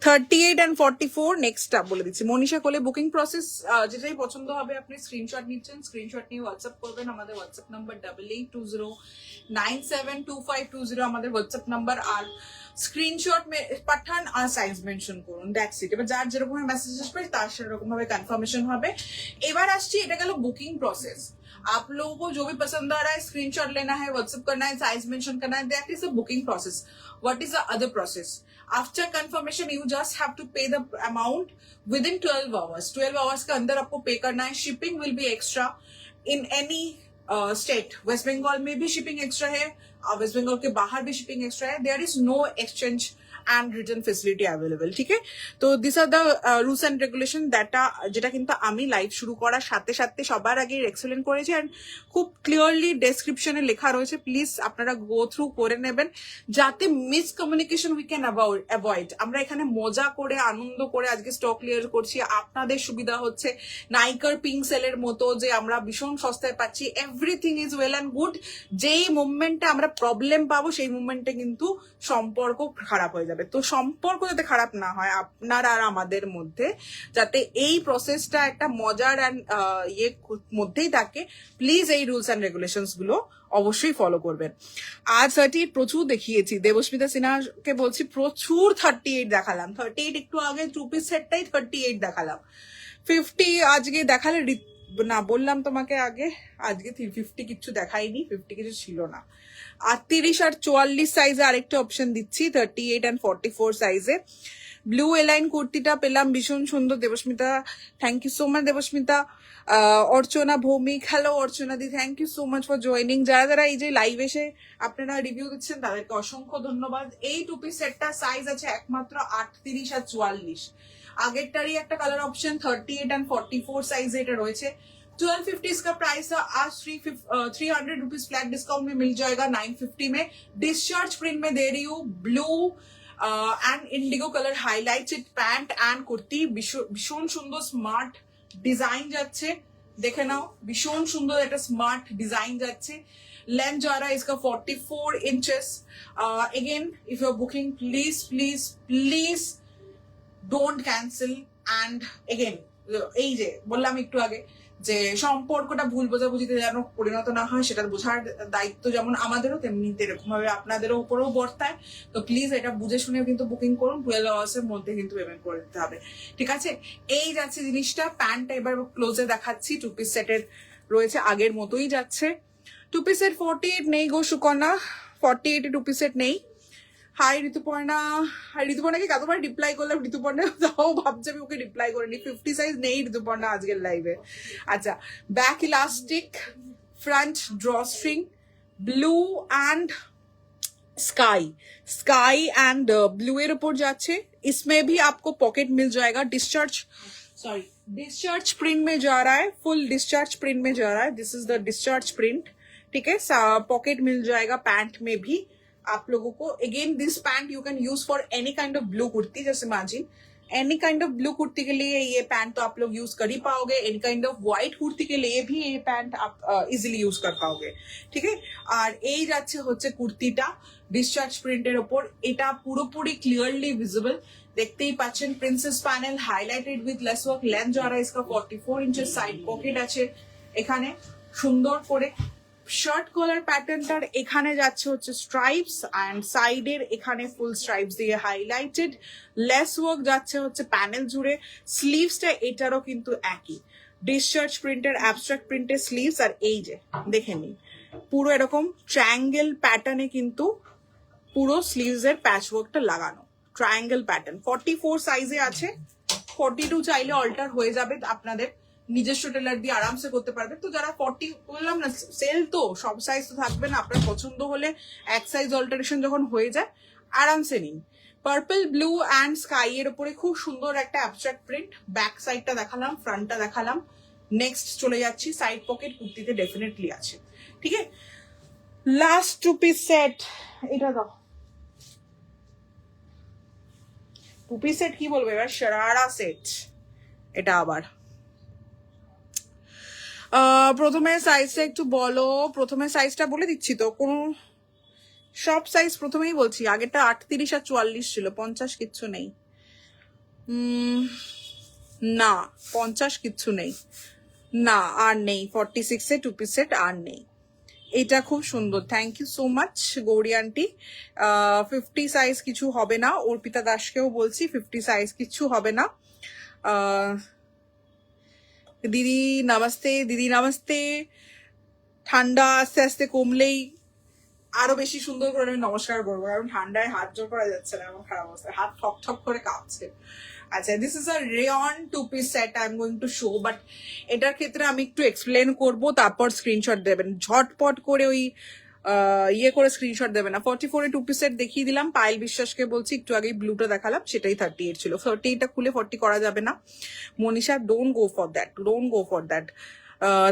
38 and 44 নেক্সটটা বলে দিচ্ছি। মনীষা কোলে বুকিং প্রসেস, যেটাই পছন্দ হবে আপনি স্ক্রিনশট নিচ্ছেন, স্ক্রিনশট নিয়ে হোয়াটসঅ্যাপ করবেন। আমাদের হোয়াটসঅ্যাপ নাম্বার 8820972520 আমাদের হোয়াটসঅ্যাপ নাম্বার। আর স্ক্রিনশট পাঠান আর সাইজ মেনশন করুন, দ্যাটস ইট। এবার যার যেরকম মেসেজ আসবে তার সেরকম ভাবে কনফার্মেশন হবে। এবার আসছি, এটা গেল বুকিং প্রসেস। आप लोगों को जो भी पसंद आ रहा है स्क्रीनशॉट लेना है, व्हाट्सएप करना है, साइज मेंशन करना है, that is a booking process. What is the other process? After confirmation you just have to pay the amount within 12 hours. 12 hours के अंदर आपको पे करना है. Shipping will be extra in any state. West Bengal में भी shipping extra है, West Bengal के बाहर भी shipping extra है. There is no exchange and return facility available, ঠিক আছে। তো this are the rules and regulation, যেটা কিন্তু আমি লাইভ শুরু করার সাথে সাথে সবার আগে এক্সপ্লেন করেছি, অ্যান্ড খুব ক্লিয়ারলি ডেসক্রিপশনে লেখা রয়েছে। প্লিজ আপনারা গো থ্রু করে নেবেন, যাতে মিসকমিউনিকেশন উই ক্যান অ্যাভয়েড। আমরা এখানে মজা করে আনন্দ করে আজকে স্টক ক্লিয়ার করছি, আপনাদের সুবিধা হচ্ছে। নাইকার পিঙ্ক সেলের মতো যে আমরা ভীষণ সস্তায় পাচ্ছি, everything is well and good. যেই মুভমেন্টে আমরা প্রবলেম পাবো সেই মুভমেন্টে কিন্তু সম্পর্ক খারাপ হয়ে যাবে। তো সম্পর্ক যাতে খারাপ না হয় আপনার আর আমাদের মধ্যে, যাতে এই প্রসেসটা একটা মজার মধ্যেই থাকে, প্লিজ এই রুলস অ্যান্ড রেগুলেশনস গুলো অবশ্যই ফলো করবেন। আজ 38 প্রচুর দেখিয়েছি, দেবস্মিতা সিনহাকে বলছি প্রচুর 38 দেখালাম। 38 একটু আগে 2 পিস সেটটাই 38 দেখালাম। 50 আজকে দেখালে না, বললাম তোমাকে আগে, আজকে 50 কিচ্ছু দেখাইনি, 50 কিছু ছিল না। 38 আর 44 সাইজে আরেকটা অপশন দিচ্ছি, 38 and 44 সাইজে। ব্লু এলাইন কুর্তিটা পেলাম, ভীষণ সুন্দর। Debasmita, thank you so much Debasmita. Archana Bhowmik, hello Archana di, thank you so much for joining. যারা যারা এই যে লাইভ এসে আপনারা রিভিউ দিচ্ছেন তাদেরকে অসংখ্য ধন্যবাদ। এই টু পিস সেটটা সাইজ আছে একমাত্র 38 আর 44। আগেরটারই একটা কালার অপশন 38 एंड 44 साइज এটা রয়েছে। 1250 इसका प्राइस है, आज 300 रुपीज फ्लैट डिस्काउंट में मिल जाएगा 950 में। डिस्चार्ज प्रिंट में दे रही हूँ, blue and Indigo colour highlighted pant and kurti. ভীষণ সুন্দর স্মার্ট ডিজাইন যাচ্ছে, দেখে নাও, ভীষণ সুন্দর একটা স্মার্ট ডিজাইন যাচ্ছে। लेंथ जा रहा है इसका 44 inches. Again if you are booking please please please don't cancel. And again এই যে বললাম একটু আগে যে সম্পর্কটা ভুল বোঝাবুঝিতে যেন পরিণত না হয়, সেটা বোঝার দায়িত্ব যেমন আমাদেরও তেমনি এরকম ভাবে আপনাদেরও উপরেও বর্তায়। তো প্লিজ এটা বুঝে শুনে কিন্তু বুকিং করুন, 12 আওয়ার্সের মধ্যে কিন্তু পেমেন্ট করে দিতে হবে, ঠিক আছে? এই যাচ্ছে জিনিসটা। প্যান্টটা এবার ক্লোজে দেখাচ্ছি, টু পিস সেটের রয়েছে আগের মতোই যাচ্ছে। টু পিসের 48 নেই গো সুকন্যা, 48 টু পিসের নেই। হাই ঋতুপর্ণা, ঋতুপর্ণাকে কতবার রিপ্লাই করলাম, ঋতুপর্ণা তাও ভাবছে আমি ওকে রিপ্লাই করিনি। 50 সাইজ নেই ঋতুপর্ণা আজকের লাইভে। আচ্ছা, back elastic, front draw string, blue and sky and blue एर ऊपर जाच्छे। इसमें भी आपको पॉकेट मिल जाएगा। डिस्चार्ज प्रिंट में जा रहा है, फुल डिस्चार्ज प्रिंट में जा रहा है। This is the discharge print, ठीक है? पॉकेट मिल जाएगा पैंट में भी आप लोगों को। Again this pant you can use for any kind of blue kurti, जैसे imagine any kind of blue kurti के लिए ये पैंट तो आप लोग यूज कर ही पाओगे। Any kind of white kurti के लिए भी ये पैंट आप इजिली यूज कर पाओगे, ठीक है? আর এই যাচ্ছে হচ্ছে কুর্তিটা ডিসচার্জ প্রিন্টের ওপর। এটা পুরোপুরি ক্লিয়ারলি ভিজিবল, দেখতেই পাচ্ছেন। Princess panel highlighted with less work. Length जा रहा है इसका 44 इंचेस। সাইড পকেট আছে এখানে সুন্দর করে। শার্ট কলার প্যাটার্নটার এখানে যাচ্ছে হচ্ছে স্ট্রাইপস অ্যান্ড সাইডের এখানে ফুল স্ট্রাইপস দিয়ে হাইলাইটেড। লেস ওয়ার্ক যাচ্ছে হচ্ছে প্যানেল জুড়ে। স্লিভসটা এটারও কিন্তু একই ডিসচার্জ প্রিন্টের অ্যাবস্ট্রাক্ট প্রিন্টের স্লিভস। আর এই যে দেখে নিন, পুরো এরকম ট্রায়াঙ্গেল প্যাটার্নে কিন্তু পুরো স্লিভস এর প্যাচ ওয়ার্কটা লাগানো, ট্রায়াঙ্গেল প্যাটার্ন। 44 সাইজে আছে, 42 চাইলে অল্টার হয়ে যাবে, আপনাদের নিজস্ব টেলার দিয়ে আরামসে করতে পারবে। তো যারা 40 বললাম না, সেল তো সব সাইজ তো থাকবে না, আপনার পছন্দ হলে এক সাইজ অল্টারেশন যখন হয়ে যায় আরামসে নিন। পার্পল, ব্লু অ্যান্ড স্কাই এর উপরে খুব সুন্দর একটা অ্যাবস্ট্রাক্ট প্রিন্ট। ব্যাক সাইডটা দেখালাম, ফ্রন্টটা দেখালাম। নেক্সট চলে যাচ্ছি, সাইড পকেট কুর্তিতে ডেফিনেটলি আছে, ঠিক আছে? লাস্ট টু পিস সেট, এটা দাও। টু পিস সেট কি বলবো এবার, শরারা সেট এটা আবার। প্রথমে সাইজটা একটু বলো, প্রথমে সাইজটা বলে দিচ্ছি তো, কোন সব সাইজ প্রথমেই বলছি। আগেরটা 38 আর 44 ছিল, 50 কিচ্ছু নেই। না 50 কিচ্ছু নেই, না আর নেই। 46 এ টু পিস সেট আর নেই। এটা খুব সুন্দর, thank you so much Gauri aunty. 50 size কিছু হবে না, অর্পিতা দাসকেও বলছি 50 সাইজ কিছু হবে না। দিদি নমস্তে, দিদি নমস্তে। ঠান্ডা আস্তে আস্তে কমলেই আরো বেশি সুন্দর করে আমি নমস্কার করবো, কারণ ঠান্ডায় হাত জোর করা যাচ্ছে না, এমন খারাপ অবস্থা, হাত ঠক ঠক করে কাঁপছে। আচ্ছা, this is a rayon two piece set I am going to show, but এটার ক্ষেত্রে আমি একটু এক্সপ্লেন করবো, তারপর স্ক্রিনশট দেবেন। ঝটপট করে ওই ইয়ে করে স্ক্রিনশট দেবে না। 44 এ টু পিস সেট দেখিয়ে দিলাম। পায়েল বিশ্বাসকে বলছি, একটু আগেই ব্লুটা দেখালাম, সেটাই 38 ছিল। 38টা খুলে 40 করা যাবে না। Manisha, don't go for that, don't go for that.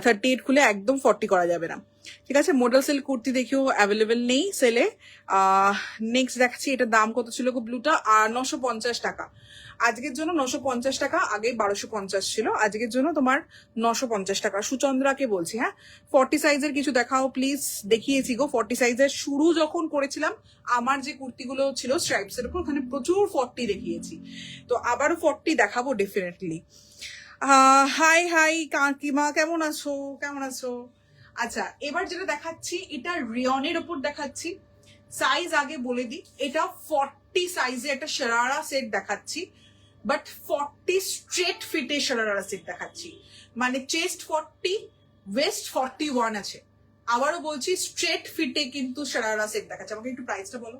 38 খুলে একদম 40 করা যাবে না, ঠিক আছে? মডেল সিল্ক কুর্তি দেখিও অ্যাভেলেবেল নেই সেলে। নেক্সট দেখাচ্ছি, এটার দাম কত ছিল গো ব্লুটা? 950 টাকা আজকের জন্য। 950 টাকা, আগে 1250 ছিল, আজকের জন্য তোমার 950 টাকা। সুচন্দ্রাকে বলছি, হ্যাঁ 40 সাইজের কিছু দেখাও প্লিজ। দেখিয়েছি গো 40 সাইজের, শুরু যখন করেছিলাম আমার যে কুর্তিগুলো ছিল স্ট্রাইপস এর উপর, ওখানে প্রচুর 40 দেখিয়েছি, তো আবারও 40 দেখাবো ডেফিনেটলি। হাই হাই কাকিমা, কেমন আছো, কেমন আছো? আচ্ছা, এবার যেটা দেখাচ্ছি এটা রিয়নের ওপর দেখাচ্ছি। সাইজ আগে বলে দিই, এটা 40 সাইজে একটা শরারা সেট দেখাচ্ছি, বাট 40 স্ট্রেট ফিটে শরারা সেট দেখাচ্ছি। মানে চেস্ট 40, ওয়েস্ট 41 আছে। আবারও বলছি, স্ট্রেট ফিটে কিন্তু শরারা সেট দেখাচ্ছে। আমাকে একটু প্রাইসটা বলো।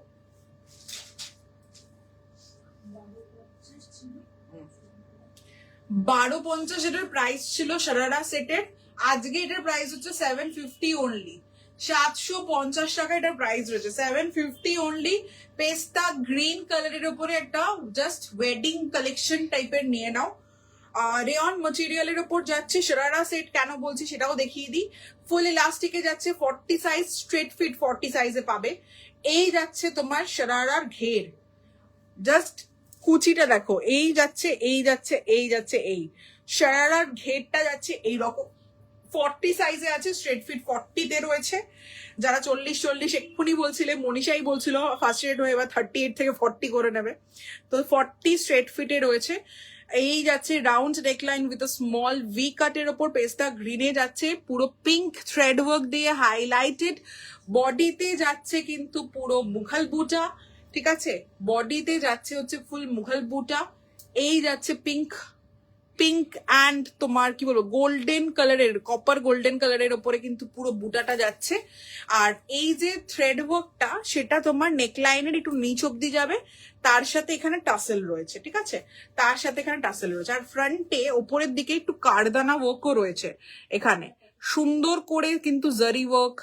1250 এটার প্রাইস ছিল সারারা সেটের, আজকে এটার প্রাইস হচ্ছে 750 অনলি। 750 টাকা এটার প্রাইস রয়েছে, 750 অনলি। পেস্তা গ্রিন কালারের উপরে একটা জাস্ট ওয়েডিং কালেকশন টাইপের নিয়ে নাও। রেয়ন মেটেরিয়ালের উপর যাচ্ছে সারারা সেট, কেন বলছি সেটাও দেখিয়ে দিই। ফুল ইলাস্টিকে যাচ্ছে 40 সাইজ, স্ট্রেট ফিট 40 সাইজে পাবে। এই যাচ্ছে তোমার সারারার ঘের, জাস্ট কুচিটা দেখো, এই যাচ্ছে এই যাচ্ছে এই যাচ্ছে, এই শারারার ঘেরটা যাচ্ছে এইরকম 40 সাইজে আছে, স্ট্রেট ফিট 40 তে রয়েছে। যারা 40 এক্ষুনি বলছিলে, মনীষাই বলছিল ফার্স্ট রেট হয়ে এবার 38 থেকে 40 করে নেবে, তো 40 স্ট্রেট ফিটে রয়েছে। এই যাচ্ছে round neckline with small V কাটের ওপর পেস্তা গ্রিনে যাচ্ছে, পুরো পিঙ্ক থ্রেড ওয়ার্ক দিয়ে হাইলাইটেড। বডিতে যাচ্ছে কিন্তু পুরো মুঘল বুটা, ঠিক আছে, বডিতে যাচ্ছে হচ্ছে ফুল মুঘল বুটা। এই যাচ্ছে পিঙ্ক পিঙ্ক অ্যান্ড তোমার কি বলবো গোল্ডেন কালারের, কপার গোল্ডেন কালারের ওপরে কিন্তু পুরো বুটাটা যাচ্ছে। আর এই যে থ্রেড ওয়ার্কটা সেটা তোমার নেকলাইনের একটু নিচ অব্দি যাবে, তার সাথে এখানে টাসেল রয়েছে, ঠিক আছে, তার সাথে এখানে টাসেল রয়েছে। আর ফ্রন্টে ওপরের দিকে একটু কারদানা ওয়ার্কও রয়েছে এখানে, সুন্দর করে কিন্তু জারি ওয়ার্ক,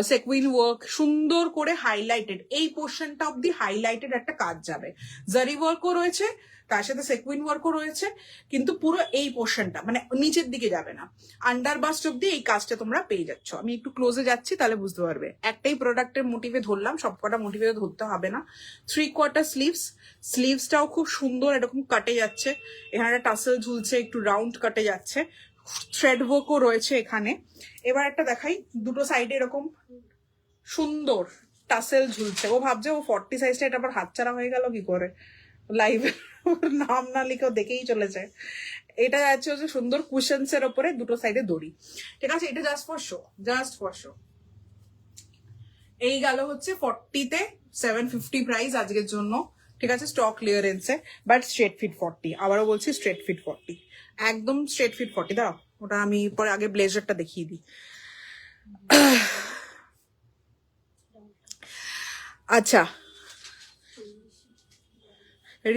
সেকুইন ওয়ার্ক সুন্দর করে হাইলাইটেড, এই পোর্শনটা অব্দি হাইলাইটেড একটা কাজ যাবে। জারি ওয়ার্কও রয়েছে, তার সাথে সেকুইন ওয়ার্কও রয়েছে, কিন্তু পুরো এই পোর্শনটা মানে নিচের দিকে যাবে না, আন্ডার বাস্ট অব্দি এই কাজটা তোমরা পেয়ে যাচ্ছ। আমি একটু ক্লোজে যাচ্ছি তাহলে বুঝতে পারবে। একটাই প্রোডাক্টের মোটিভে ধরলাম, সবকটা মোটিভে ধরতে হবে না। 3/4 স্লিভস, স্লিভসটাও খুব সুন্দর এরকম কাটে যাচ্ছে, এখানে একটা টাসেল ঝুলছে, একটু রাউন্ড কাটে যাচ্ছে, থ্রেড ওয়ার্কও রয়েছে এখানে। এবার একটা দেখাই, দুটো সাইডে এরকম সুন্দর টাসেল ঝুলছে। ও ভাবছে ও 40 সাইজটা, এটা আবার হাতছাড়া হয়ে গেল কি করে, লাইভে নাম না লিখেও দেখেই চলেছে। এটা যাচ্ছে হচ্ছে সুন্দর কুশনস এর ওপরে দুটো সাইডে দড়ি, ঠিক আছে, এটা just for show, just for show. এই গেল হচ্ছে 40-তে 750 প্রাইস আজকের জন্য, ঠিক আছে, স্টক ক্লিয়ারেন্সে, বাট স্ট্রেট ফিট 40, আবারও বলছি স্ট্রেট ফিট 40, একদম স্ট্রেট ফিট 40। দাও ওটা আমি পরে আগে ব্লেজারটা দেখিয়ে দিই। আচ্ছা,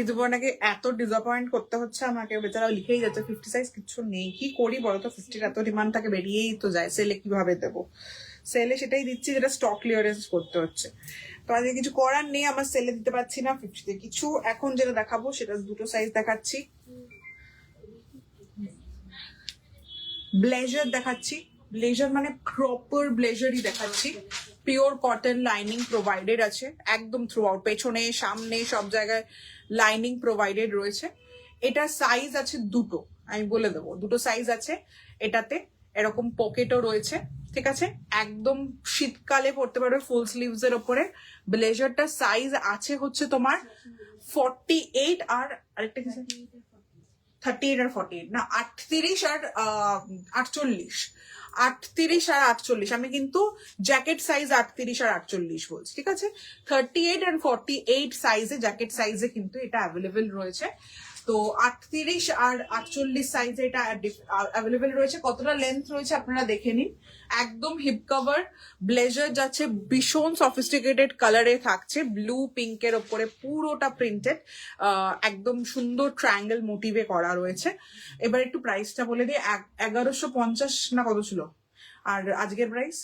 ঋতুপর্ণাকে এত ডিসঅ্যাপয়েন্ট করতে হচ্ছে আমাকে, বেচারা লিখেই যাচ্ছে 50 সাইজ কিচ্ছু নেই, কি করি বলতো, 50-র এত ডিমান্ড থাকে, বেরিয়েই তো যায়, সেলে কিভাবে দেবো, সেলে সেটাই দিচ্ছি যেটা স্টক ক্লিয়ারেন্স করতে হচ্ছে। তো আজকে কিছু করার নেই, আমার সেলে দিতে পারছি না 50-তে কিছু। এখন যেটা দেখাবো সেটা দুটো সাইজ দেখাচ্ছি, ব্লেজার দেখাচ্ছি, ব্লেজার মানে প্রপার ব্লেজারই দেখাচ্ছি, পিওর কটন, লাইনিং প্রোভাইডেড আছে একদম থ্রু আউট, পেছনে সামনে সব জায়গায় লাইনিং প্রোভাইডেড রয়েছে। এটা সাইজ আছে দুটো, আমি বলে দেবো দুটো সাইজ আছে এটাতে, এরকম পকেটও রয়েছে, ঠিক আছে, একদম শীতকালে পরতে পারবে ফুল স্লিভস এর ওপরে। ব্লেজারটার সাইজ আছে হচ্ছে তোমার 48 আর আরেকটা কি 38 আর 48 না 38 আর 48, 38 আর 48, আমি কিন্তু জ্যাকেট সাইজ 38 আর 48 বলছি, ঠিক আছে। 38 আর 48 সাইজে, জ্যাকেট সাইজে কিন্তু এটা অ্যাভেলেবেল রয়েছে। তো 38 আর 48 সাইজে এটা অ্যাভেলেবেল রয়েছে। কতটা লেন্থ রয়েছে আপনারা দেখে নিন। একদম হিপ কভার ব্লেজার যাচ্ছে, ভীষণ সফিস্টিকেটেড কালারে থাকছে, ব্লু পিঙ্কের ওপরে পুরোটা প্রিন্টেড, একদম সুন্দর ট্রায়াঙ্গেল মোটিভে করা রয়েছে। এবার একটু প্রাইসটা বলে দিই, 1150 না কত ছিল, আর আজকের প্রাইস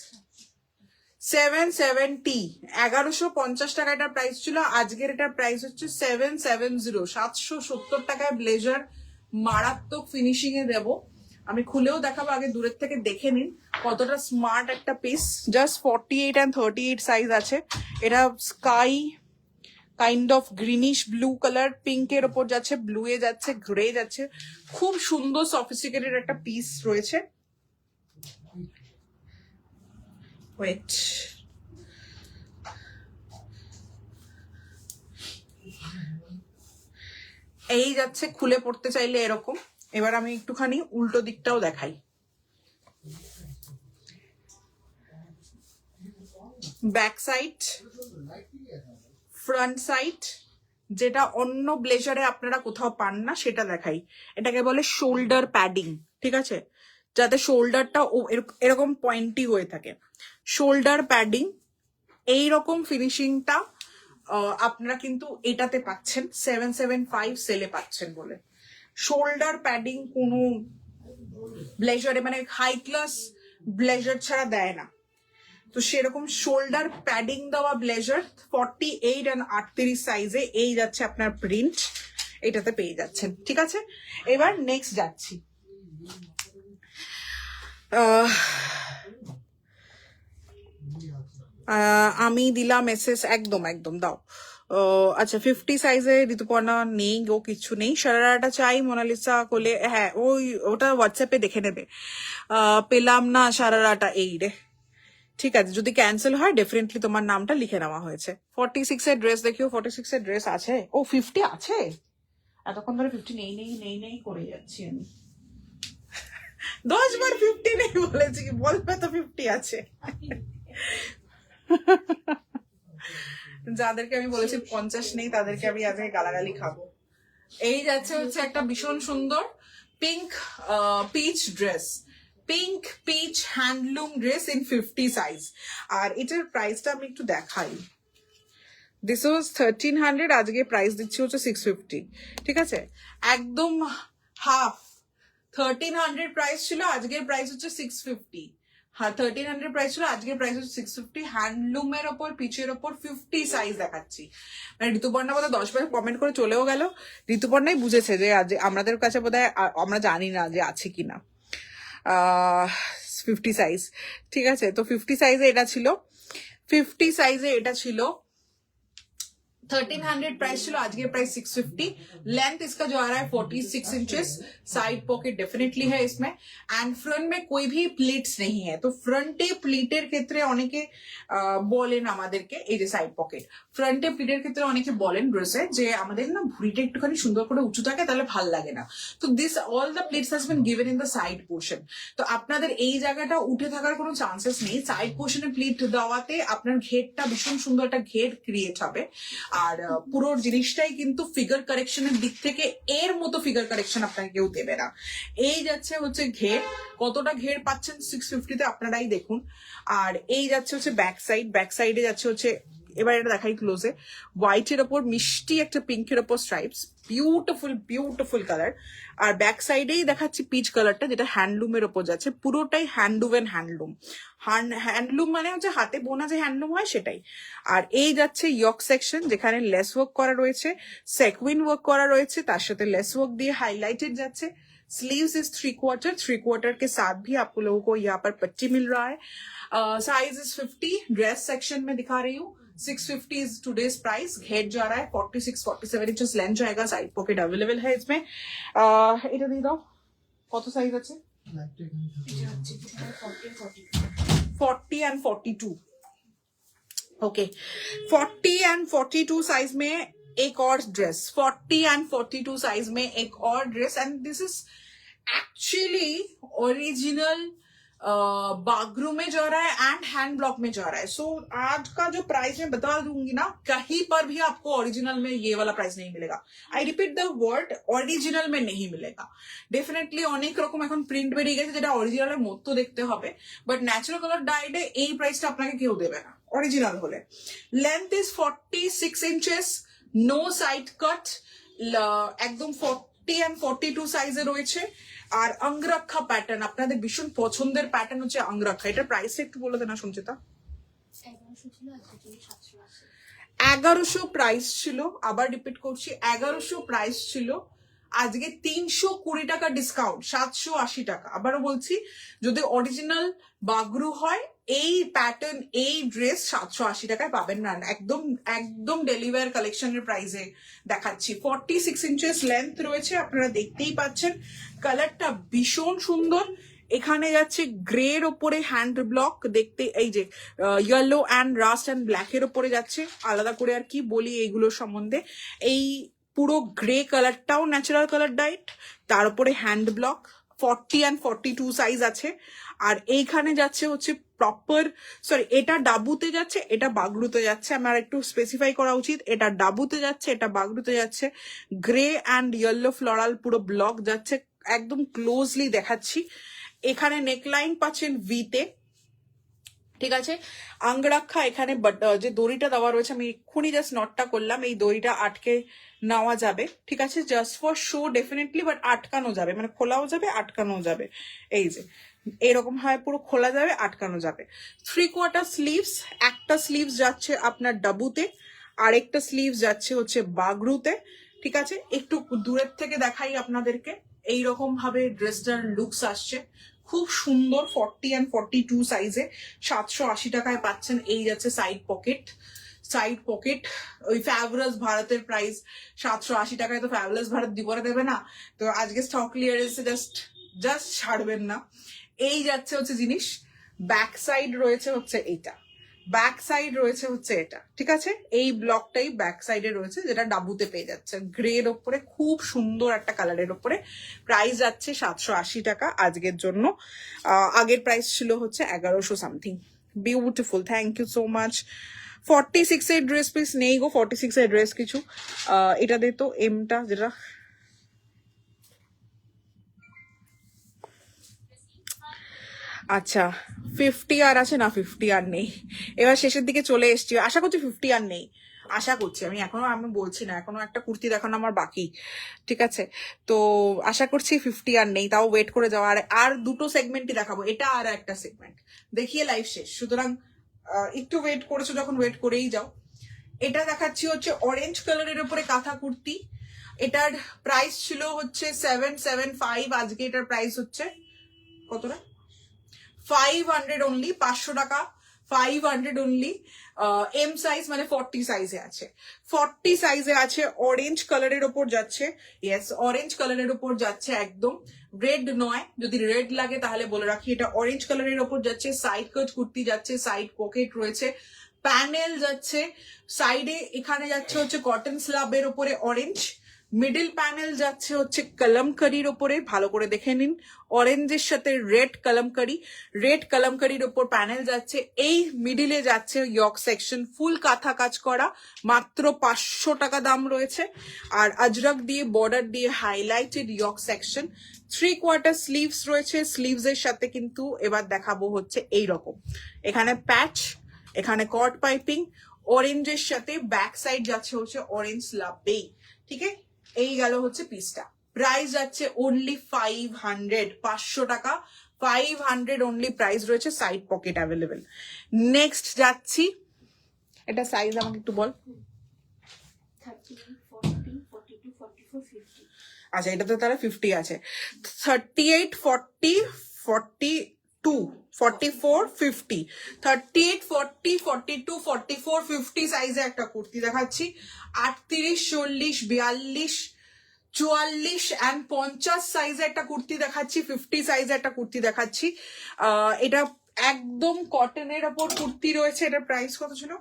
770, 1150 টাকা এটার প্রাইস ছিল, আজকের এটার প্রাইস হচ্ছে 770, 770 টাকায় ব্লেজার মারাত্মক ফিনিশিং এ দেবো। আমি খুলেও দেখাবো, আগে দূরের থেকে দেখে নিন কতটা স্মার্ট একটা পিস। জাস্ট 48 and 38 সাইজ আছে। এটা sky kind of greenish blue colour, পিঙ্কের ওপর যাচ্ছে, ব্লু এ যাচ্ছে, গ্রে যাচ্ছে, খুব সুন্দর সফিস্টিকেটেড একটা পিস রয়েছে। ওয়েট, এই যাচ্ছে খুলে পড়তে চাইলে এরকম। এবার আমি একটুখানি উল্টো দিকটাও দেখাই। ব্যাক সাইড, ফ্রন্ট সাইড, যেটা অন্য ব্লেজারে আপনারা কোথাও পান না সেটা দেখাই। এটাকে বলে শোল্ডার প্যাডিং, ঠিক আছে, যাতে শোল্ডারটা এরকম পয়েন্টি হয়ে থাকে, শোল্ডার প্যাডিং। এইরকম ফিনিশিংটা আপনারা কিন্তু এটাতে পাচ্ছেন 775 সেলে পাচ্ছেন বলে। শোল্ডার প্যাডিং কোনো ব্লেজারে মানে হাই ক্লাস ব্লেজার ছাড়া দেয় না, তো সেরকম শোল্ডার প্যাডিং দেওয়া ব্লেজার 48 and 38 সাইজে এই যাচ্ছে আপনার প্রিন্ট, এটাতে পেয়ে যাচ্ছেন। ঠিক আছে, এবার নেক্সট যাচ্ছি। আমি দিলাম এসএস, একদম একদম দাও। আচ্ছা 50 সাইজে ঋতুপর্ণা নেই গো, কিছু নেই। সারারাটা চাই মোনালিসা কোলে, হ্যাঁ ওটা হোয়াটসঅ্যাপে দেখে নেবে। পেলাম না সারারাটা, এই রে। ঠিক আছে, যদি ক্যান্সেল হয় ডেফিনেটলি তোমার নামটা লিখে নেওয়া হয়েছে। 46 এর ড্রেস দেখিও, 46 এর ড্রেস আছে? ও 50 আছে, এতক্ষণ ধরে 50 নেই নেই নেই নেই করে যাচ্ছি আমি। 10 বার 50 নেই বলেছি, বলবে তো 50 আছে। যাদেরকে আমি বলেছি 50 নেই তাদেরকে আমি আজকে গালাগালি খাবো। এই যাচ্ছে হচ্ছে একটা ভীষণ সুন্দর pink peach dress, pink peach handloom dress in 50 size. আর এটার প্রাইসটা আমি একটু দেখাই। দিস ওয়াজ 1300, আজকে প্রাইস দিচ্ছি হচ্ছে 650। ঠিক আছে, একদম হাফ। 1300 প্রাইস ছিল, আজকের প্রাইস হচ্ছে 650। হ্যাঁ 1300 প্রাইস ছিল, আজকের প্রাইস হচ্ছে 650। হ্যান্ডলুমের ওপর পিচের ওপর 50 সাইজ দেখাচ্ছি। মানে ঋতুপর্ণা বোধহয় 10 বার কমেন্ট করে চলেও গেল। ঋতুপর্ণাই বুঝেছে যে আজ আমাদের কাছে বোধহয় আমরা জানি না যে আছে কিনা 50 সাইজ। ঠিক আছে, তো 50 সাইজে এটা ছিল, 50 সাইজে এটা ছিল 1300 प्राइस चलो, आज के प्राइस 650। लेंथ इसका जो आ रहा है 46 इंचेस। साइड पॉकेट डेफिनेटली है इसमें, एंड फ्रंट में कोई भी प्लीट्स नहीं है, तो फ्रंटे प्लीटेर क्षेत्रे अनेके बोलेन आमादेरके এই যে সাইড পকেট, ফ্রন্টে প্লিটের ক্ষেত্রে অনেকে বলেন ড্রেসে যে আমাদের না ভুঁড়িটা একটুখানি সুন্দর করে উঁচু থাকে তাহলে ভাল লাগে না, তো this all the pleats has been given in the side portion. তো আপনাদের এই জায়গাটা উঠে থাকার কোনো চান্সেস নেই, সাইড পোর্শনে প্লিট দেওয়াতে আপনার ঘেরটা ভীষণ সুন্দর একটা ঘের ক্রিয়েট হবে। আর পুরো জিনিসটাই কিন্তু ফিগার কারেকশনের দিক থেকে এর মতো ফিগার কারেকশন আপনাকে কেউ দেবে না। এই যাচ্ছে হচ্ছে ঘের, কতটা ঘের পাচ্ছেন 650 তে আপনারাই দেখুন। আর এই যাচ্ছে হচ্ছে ব্যাক সাইড, ব্যাক সাইডে যাচ্ছে হচ্ছে, এবার এটা দেখাই ক্লোজে, হোয়াইটের ওপর মিষ্টি একটা পিঙ্কের ওপর স্ট্রাইপস, বিউটিফুল বিউটিফুল কালার। আর ব্যাক সাইডেই দেখাচ্ছি পিচ কালারটা, যেটা হ্যান্ডলুমের ওপর যাচ্ছে, পুরোটাই হ্যান্ডলুম এন্ড হ্যান্ডলুম। হ্যান্ডলুম মানে হচ্ছে হাতে বোনা যে হ্যান্ডলুম হয় সেটাই। আর এই যাচ্ছে ইয়ক সেকশন, যেখানে লেস ওয়ার্ক করা রয়েছে, সেকুইন ওয়ার্ক করা রয়েছে, তার সাথে লেস ওয়ার্ক দিয়ে হাইলাইটেড যাচ্ছে। स्लीव्स इज 3/4 के साथ भी आपको लोगों को यहाँ पर पट्टी मिल रहा है। Size is 50। ड्रेस सेक्शन में दिखा रही हूँ, 650 इज टुडेज प्राइस। घेर जा रहा है 46-47 इंचेस लेंथ जाएगा, साइड पॉकेट अवेलेबल है इसमें। এটা দিয়ে দাও, কত সাইজ আছে? 40 and 42। ओके 40 and 42 साइज में एक और ड्रेस, 40 and 42 साइज में एक और dress, and this is actually original Bagru में जा रहा है एंड हैंड ब्लॉक में जा रहा है। सो आज का जो प्राइस मैं बता दूंगी ना, कहीं पर भी आपको ओरिजिनल में ये वाला प्राइस नहीं मिलेगा। I repeat the word, original में नहीं मिलेगा। डेफिनेटली অনেক রকম এখন প্রিন্ট বেরিয়ে গেছে যেটা অরিজিনালের মতো দেখতে হবে, বাট ন্যাচারাল কালার ডাইডে এই প্রাইসটা আপনাকে কেউ দেবে না অরিজিনাল হলে। Length is 46 inches, no side cut, একদম 40 and 42 সাইজে রয়েছে। আর অঙ্গরক্ষা প্যাটার্ন, আপনাদের ভীষণ পছন্দের প্যাটার্ন হচ্ছে অঙ্গরক্ষা। এটার প্রাইস একটু বলে দেনা সঞ্চিতা। 1100 প্রাইস ছিল, আবার রিপিট করছি 1100 প্রাইস ছিল, আজকে 320 টাকা ডিসকাউন্ট, 780 টাকা। আবারও বলছি, যদি অরিজিনাল বাগরু হয় এই প্যাটার্ন এই ড্রেস 780 টাকায় পাবেন না, একদম একদম ডেলিভার কালেকশনের প্রাইসে দেখাচ্ছি। 46 ইঞ্চেস লেন্থ রয়েছে, আপনারা দেখতেই পাচ্ছেন। কালারটা ভীষণ সুন্দর, এখানে যাচ্ছে গ্রের ওপরে হ্যান্ড ব্লক, দেখতে এই যে ইয়েলো অ্যান্ড রাস্ট অ্যান্ড ব্ল্যাকের ওপরে যাচ্ছে। আলাদা করে আর কি বলি এইগুলোর সম্বন্ধে, এই পুরো গ্রে কালারটাও ন্যাচারাল কালার ডাইট, তার উপরে হ্যান্ড ব্লক, 40 and 42 সাইজ আছে। আর এইখানে যাচ্ছে হচ্ছে প্রপার, সরি এটা ডাবুতে যাচ্ছে, এটা বাগরুতে যাচ্ছে, আমার একটু স্পেসিফাই করা উচিত, এটা ডাবুতে যাচ্ছে, এটা বাগরুতে যাচ্ছে। গ্রে অ্যান্ড ইয়েলো ফ্লোরাল পুরো ব্লক যাচ্ছে, একদম ক্লোজলি দেখাচ্ছি। এখানে নেকলাইন পাচ্ছেন ভিতে, ঠিক আছে, আঙ্গরাক্ষা এখানে যে দড়িটা দেওয়া রয়েছে, আমি এক্ষুনি জাস্ট নটটা করলাম, এই দড়িটা আটকে নেওয়া যাবে, ঠিক আছে, just for show definitely, but আটকানো যাবে, মানে খোলাও যাবে আটকানো যাবে। এই যে এরকম হয়, পুরো খোলা যাবে আটকানো যাবে। 3/4 স্লিভস, একটা স্লিভস যাচ্ছে আপনার ডাবুতে, আরেকটা স্লিভস যাচ্ছে হচ্ছে বাগরুতে, ঠিক আছে। একটু দূরের থেকে দেখাই আপনাদেরকে, এইরকম ভাবে ড্রেসটার লুকস আসছে, খুব সুন্দর। 40 and 42 সাইজে 780 টাকায় পাচ্ছেন। এই যাচ্ছে সাইড পকেট, সাইড পকেট, ওই ফ্যাবুলাস ভারতের প্রাইস 780 টাকায়, তো ফ্যাবুলাস ভারত দিবরে দেবে না, তো আজকে স্টক ক্লিয়ারেন্সে জাস্ট ছাড়বেন না। এই যাচ্ছে হচ্ছে জিনিস, ব্যাক সাইড রয়েছে হচ্ছে এইটা, ব্যাক সাইড রয়েছে হচ্ছে এটা, ঠিক আছে, এই ব্লকটাই ব্যাক সাইডে রয়েছে, যেটা ডাবুতে পেয়ে যাচ্ছে, গ্রের ওপরে খুব সুন্দর একটা কালারের ওপরে। প্রাইস যাচ্ছে 780 টাকা আজকের জন্য, আগের প্রাইস ছিল হচ্ছে 1100 something. Beautiful, thank you so much. 46 এর ড্রেস পিস নেই গো, 46 এর ড্রেস কিছু, এটা দে তো এমটা, যেটা আচ্ছা 50 আর আছে না, 50 আর নেই, এবার শেষের দিকে চলে এসছি, আশা করছি 50 আর নেই, আশা করছি, আমি বলছি না, এখনো একটা কুর্তি দেখানো আমার বাকি, ঠিক আছে, তো আশা করছি 50 আর নেই, তাও ওয়েট করে যাওয়া, আর দুটো সেগমেন্টই দেখাবো, এটা আর একটা সেগমেন্ট দেখিয়ে লাইভ শেষ, সুতরাং একটু ওয়েট করেছো যখন ওয়েট করেই যাও। এটা দেখাচ্ছি হচ্ছে অরেঞ্জ কালারের উপরে কাঁথা কুর্তি, এটার প্রাইস ছিল হচ্ছে 775, আজকে এটার প্রাইস হচ্ছে কতটা, 500 অনলি, 500 টাকা, 500 অনলি। এম সাইজ মানে 40 সাইজে আছে, 40 সাইজে আছে, অরেঞ্জ কালারের ওপর যাচ্ছে, ইয়েস অরেঞ্জ কালারের ওপর যাচ্ছে, একদম রেড নয়, যদি রেড লাগে তাহলে বলে রাখি, এটা অরেঞ্জ কালারের ওপর যাচ্ছে, সাইড কাট কুর্তি যাচ্ছে, সাইড পকেট রয়েছে, প্যানেল যাচ্ছে, সাইডে এখানে যাচ্ছে হচ্ছে কটন স্লাবের ওপরে অরেঞ্জ, মিডল প্যানেল যাচ্ছে হচ্ছে কলমকারির ওপরে, ভালো করে দেখে নিন, অরেঞ্জের সাথে রেড কলমকারি, রেড কলমকারির ওপর প্যানেল যাচ্ছে, এই মিডিলে যাচ্ছে ইয়ক সেকশন, ফুল কাঁথা কাজ করা, মাত্র 500 টাকা দাম রয়েছে, আর আজরক দিয়ে বর্ডার দিয়ে হাইলাইটেড ইয়ক সেকশন, 3/4 স্লিভস রয়েছে, স্লিভস এর সাথে কিন্তু এবার দেখাবো হচ্ছে এই রকম, এখানে প্যাচ, এখানে কট পাইপিং, অরেঞ্জের সাথে ব্যাক সাইড যাচ্ছে হচ্ছে অরেঞ্জ লাভেই, ঠিক আছে। এই গেল হচ্ছে পিসটা, প্রাইস যাচ্ছে অনলি 500, 500 টাকা, 500 অনলি প্রাইস রয়েছে, সাইড পকেট অ্যাভেলেবেল। নেক্সট যাচ্ছি, এটা সাইজ আমাকে একটু বল। 30, 40, 42, 44, 50। আচ্ছা এটাতে তাহলে 50 আছে, 38, 40, 42, 44, 50, 38, 40, 42, 44, 50 সাইজে একটা কুর্তি দেখাচ্ছি, 38, 40, 42, 44 and 50 সাইজে একটা কুর্তি দেখাচ্ছি, 50 সাইজে একটা কুর্তি দেখাচ্ছি, এটা একদম কটনের ওপর কুর্তি রয়েছে, এটার প্রাইস কত ছিল,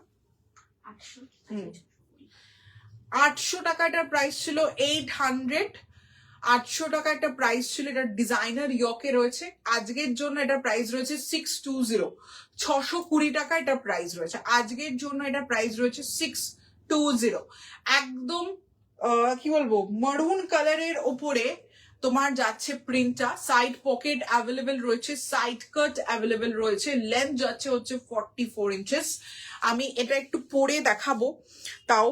800, 800 টাকা, এটার প্রাইস ছিল 800, 800 টাকা একটা প্রাইস ছিল, এটা ডিজাইনার ইয়কে রয়েছে, আজকের জন্য এটা প্রাইস রয়েছে 620, 620 টাকা এটা প্রাইস রয়েছে, আজকের জন্য এটা প্রাইস রয়েছে 620, একদম কি বলবো মারুন কালারের ওপরে তোমার যাচ্ছে প্রিন্টটা, সাইড পকেট অ্যাভেলেবেল রয়েছে, সাইড কাট অ্যাভেলেবেল রয়েছে, লেন্থ যাচ্ছে হচ্ছে 44 ইঞ্চেস। আমি এটা একটু পরে দেখাবো, তাও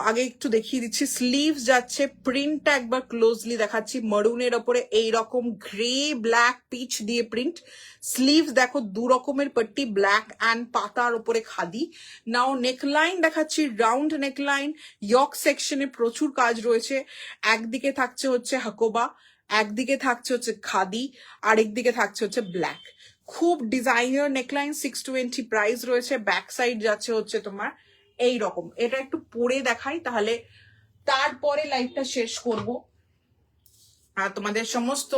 আগে একটু দেখিয়ে দিচ্ছি, স্লিভস যাচ্ছে, প্রিন্টটা একবার ক্লোজলি দেখাচ্ছি, মারুনের ওপরে এইরকম গ্রে ব্ল্যাক পিচ দিয়ে প্রিন্ট, স্লিভস দেখো দু রকমের পট্টি, ব্ল্যাক অ্যান্ড পাতার ওপরে খাদি। নাও নেকলাইন দেখাচ্ছি, রাউন্ড নেকলাইন, ইয়ক সেকশনে প্রচুর কাজ রয়েছে, একদিকে থাকছে হচ্ছে হাকোবা, একদিকে থাকছে হচ্ছে খাদি, আরেকদিকে থাকছে হচ্ছে ব্ল্যাক, খুব ডিজাইনার নেকলাইন, 620 প্রাইস রয়েছে, ব্যাক সাইড যাচ্ছে হচ্ছে তোমার এই রকম। এটা একটু পরে দেখাই, তাহলে তারপরে লাইভটা শেষ করব, আর তোমাদের সমস্ত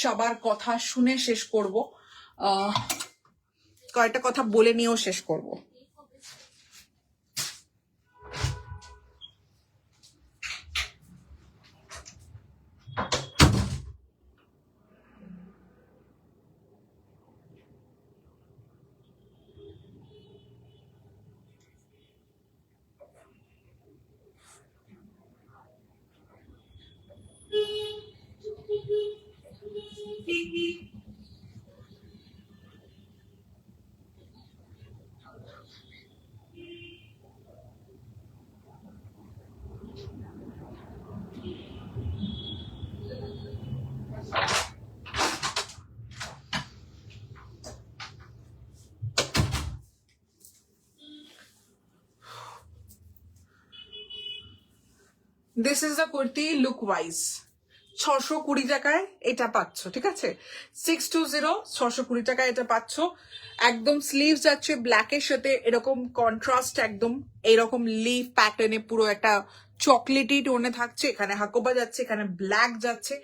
সবার কথা শুনে শেষ করব, কয়েকটা কথা বলে নিয়েও শেষ করব। This is the kurti look wise 620 টাকায় এটা পাচ্ছ, ঠিক আছে? 620 620 টাকায় এটা পাচ্ছ। একদম স্লিভ যাচ্ছে ব্ল্যাকের সাথে এরকম কন্ট্রাস্ট, একদম এরকম লিভ প্যাটার্নে পুরো একটা চকলেটি টোনে থাকছে। এখানে হাকোবা যাচ্ছে, এখানে ব্ল্যাক যাচ্ছে,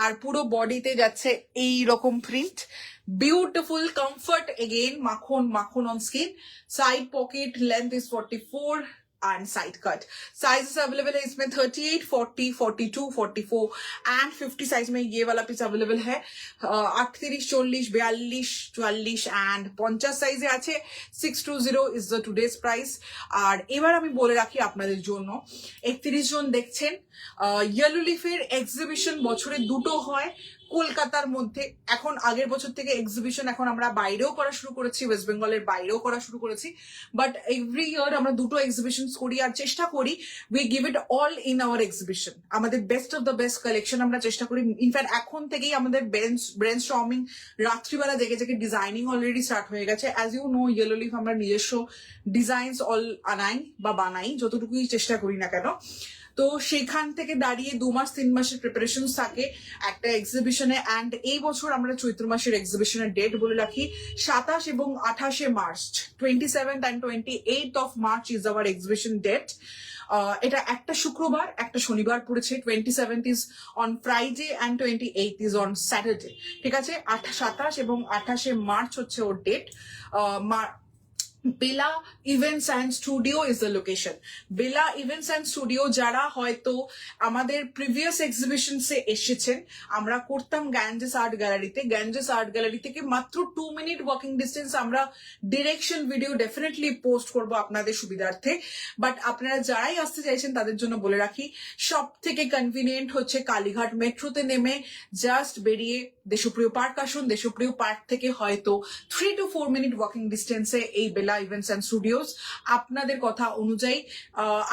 আর পুরো বডিতে যাচ্ছে এই রকম প্রিন্ট। বিউটিফুল কমফর্ট, এগেন মাখন মাখন on skin. Side pocket length is 44 and side cut. Sizes available है इसमें 38, 40, 42, 44 and 50 साइज में ये वाला पीस अवेलेबल है। 38, 40, 42, 44 and 50 সাইজে আছে। 620 is the today's price। আর এবার আমি বলে রাখি আপনাদের জন্য, 31 জন দেখছেন, ইয়েলো লিফের এক্সিবিশন বছরে দুটো হয় কলকাতার মধ্যে। এখন আগের বছর থেকে এক্সিবিশন এখন আমরা বাইরেও করা শুরু করেছি, ওয়েস্ট বেঙ্গলের বাইরেও করা শুরু করেছি, বাট এভরি ইয়ার আমরা দুটো এক্সিবিশন করি আর চেষ্টা করি we give it all in our exhibition. আমাদের best of the best collection আমরা চেষ্টা করি। ইনফ্যাক্ট এখন থেকেই আমাদের ব্রেন স্টর্মিং, রাত্রিবেলা জেগে জেগে ডিজাইনিং অলরেডি স্টার্ট হয়ে গেছে। As you know, yellow leaf আমরা নিজস্ব ডিজাইনস অল আনাই বা বানাই, যতটুকুই চেষ্টা করি না কেন। তো সেখান থেকে দাঁড়িয়ে 2 মাস 3 মাসের প্রিপারেশন থাকে একটা এক্সিবিশনে। অ্যান্ড এই বছর আমরা চৈত্র মাসের এক্সিবিশনের ডেট বলে রাখি 27 এবং 28 March, 27th and 28th of March is our exhibition date। এটা একটা শুক্রবার একটা শনিবার পড়েছে। 27th is on Friday and 28th is on Saturday, ঠিক আছে? 27 এবং 28 মার্চ হচ্ছে ওর date. Bela events and studio is the location. Bela events and studio যারা হয়তো আমাদের প্রিভিয়াস এক্সিবিশনসে এসেছেন, আমরা করতাম গ্যাঞ্জেস আর্ট গ্যালারিতে। গ্যাঞ্জেস আর্ট গ্যালারি থেকে মাত্র 2 মিনিট ওয়াকিং ডিস্টেন্স। আমরা ডিরেকশন ভিডিও ডেফিনেটলি পোস্ট করব আপনাদের সুবিধার্থে। বাট আপনারা যারাই আসতে চাইছেন তাদের জন্য বলে রাখি, সব থেকে কনভিনিয়েন্ট হচ্ছে কালীঘাট মেট্রোতে নেমে জাস্ট বেরিয়ে দেশপ্রিয় পার্ক আসুন। দেশপ্রিয় পার্ক থেকে হয়তো 3 to 4 মিনিট ওয়াকিং ডিস্টেন্সে এই বেলা ইভেন্টস অ্যান্ড স্টুডিওস। আপনাদের কথা অনুযায়ী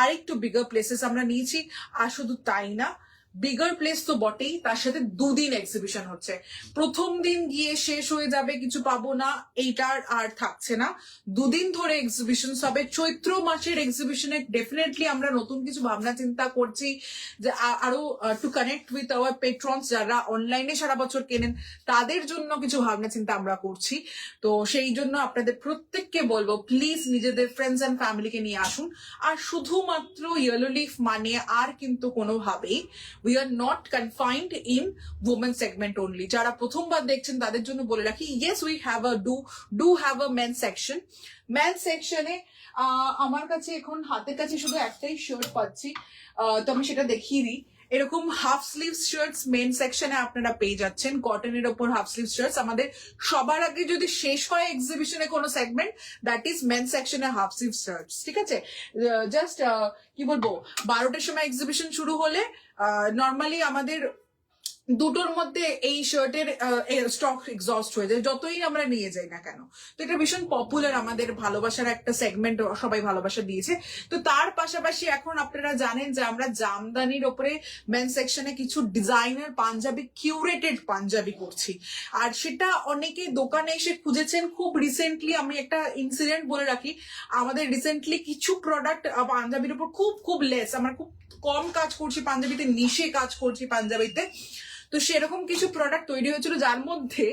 আরেকটু বিগার প্লেসেস আমরা নিয়েছি। আর শুধু তাই না, বিগার প্লেস তো বটেই, তার সাথে 2 দিন এক্সিবিশন হচ্ছে। প্রথম দিন গিয়ে শেষ হয়ে যাবে, কিছু পাবো না, এইটার আর থাকছে না। 2 দিন ধরে এক্সিবিশন হবে। চৈত্র মাসের এক্সিবিশনে ডেফিনেটলি আমরা নতুন কিছু ভাবনা চিন্তা করছি, যে আরো টু কানেক্ট উইথ আওয়ার পেট্রনস, যারা অনলাইনে সারা বছর কেনেন, তাদের জন্য কিছু ভাবনা চিন্তা আমরা করছি। তো সেই জন্য আপনাদের প্রত্যেককে বলবো, প্লিজ নিজেদের ফ্রেন্ডস অ্যান্ড ফ্যামিলিকে নিয়ে আসুন। আর শুধুমাত্র ইয়েলো লিফ মানে আর কিন্তু কোনোভাবেই we are not confined in women segment only। যারা প্রথমবার দেখছেন তাদের জন্য বলে রাখি, yes we have a do have a men section। men সেকশনে আমার কাছে এখন হাতের কাছে শুধু একটাই শার্ট পাচ্ছি, তো আমি সেটা দেখিয়ে দিই। এরকম হাফ স্লিভ শার্টস মেন সেকশনে আপনারা পেয়ে যাচ্ছেন, কটনের ওপর হাফ স্লিভ শার্টস। আমাদের সবার আগে যদি শেষ হয় এক্সিবিশনে কোনো সেগমেন্ট, দ্যাট ইজ মেন সেকশনে হাফ স্লিভ শার্টস, ঠিক আছে? জাস্ট কি বলবো, 12টার সময় এক্সিবিশন শুরু হলে নর্মালি আমাদের দুটোর মধ্যে এই শার্টের স্টক এক্সস্ট হয়ে যায়, যতই আমরা নিয়ে যাই না কেন। তো এটা ভীষণ পপুলার, আমাদের ভালোবাসার একটা সেগমেন্ট, সবাই ভালোবাসা দিয়েছে। তো তার পাশাপাশি এখন আপনারা জানেন যে আমরা জামদানির ওপরে মেন সেকশনে কিছু ডিজাইনার পাঞ্জাবি, কিউরেটেড পাঞ্জাবি করছি। আর সেটা অনেকে দোকানে এসে খুঁজেছেন। খুব রিসেন্টলি আমি একটা ইনসিডেন্ট বলে রাখি, আমাদের রিসেন্টলি কিছু প্রোডাক্ট পাঞ্জাবির উপর খুব লেস, আমরা খুব কম কাজ করছি পাঞ্জাবিতে, নিশে কাজ করছি পাঞ্জাবিতে। তো সেরকম কিছু প্রোডাক্ট তৈরি হয়েছিল, যার মধ্যে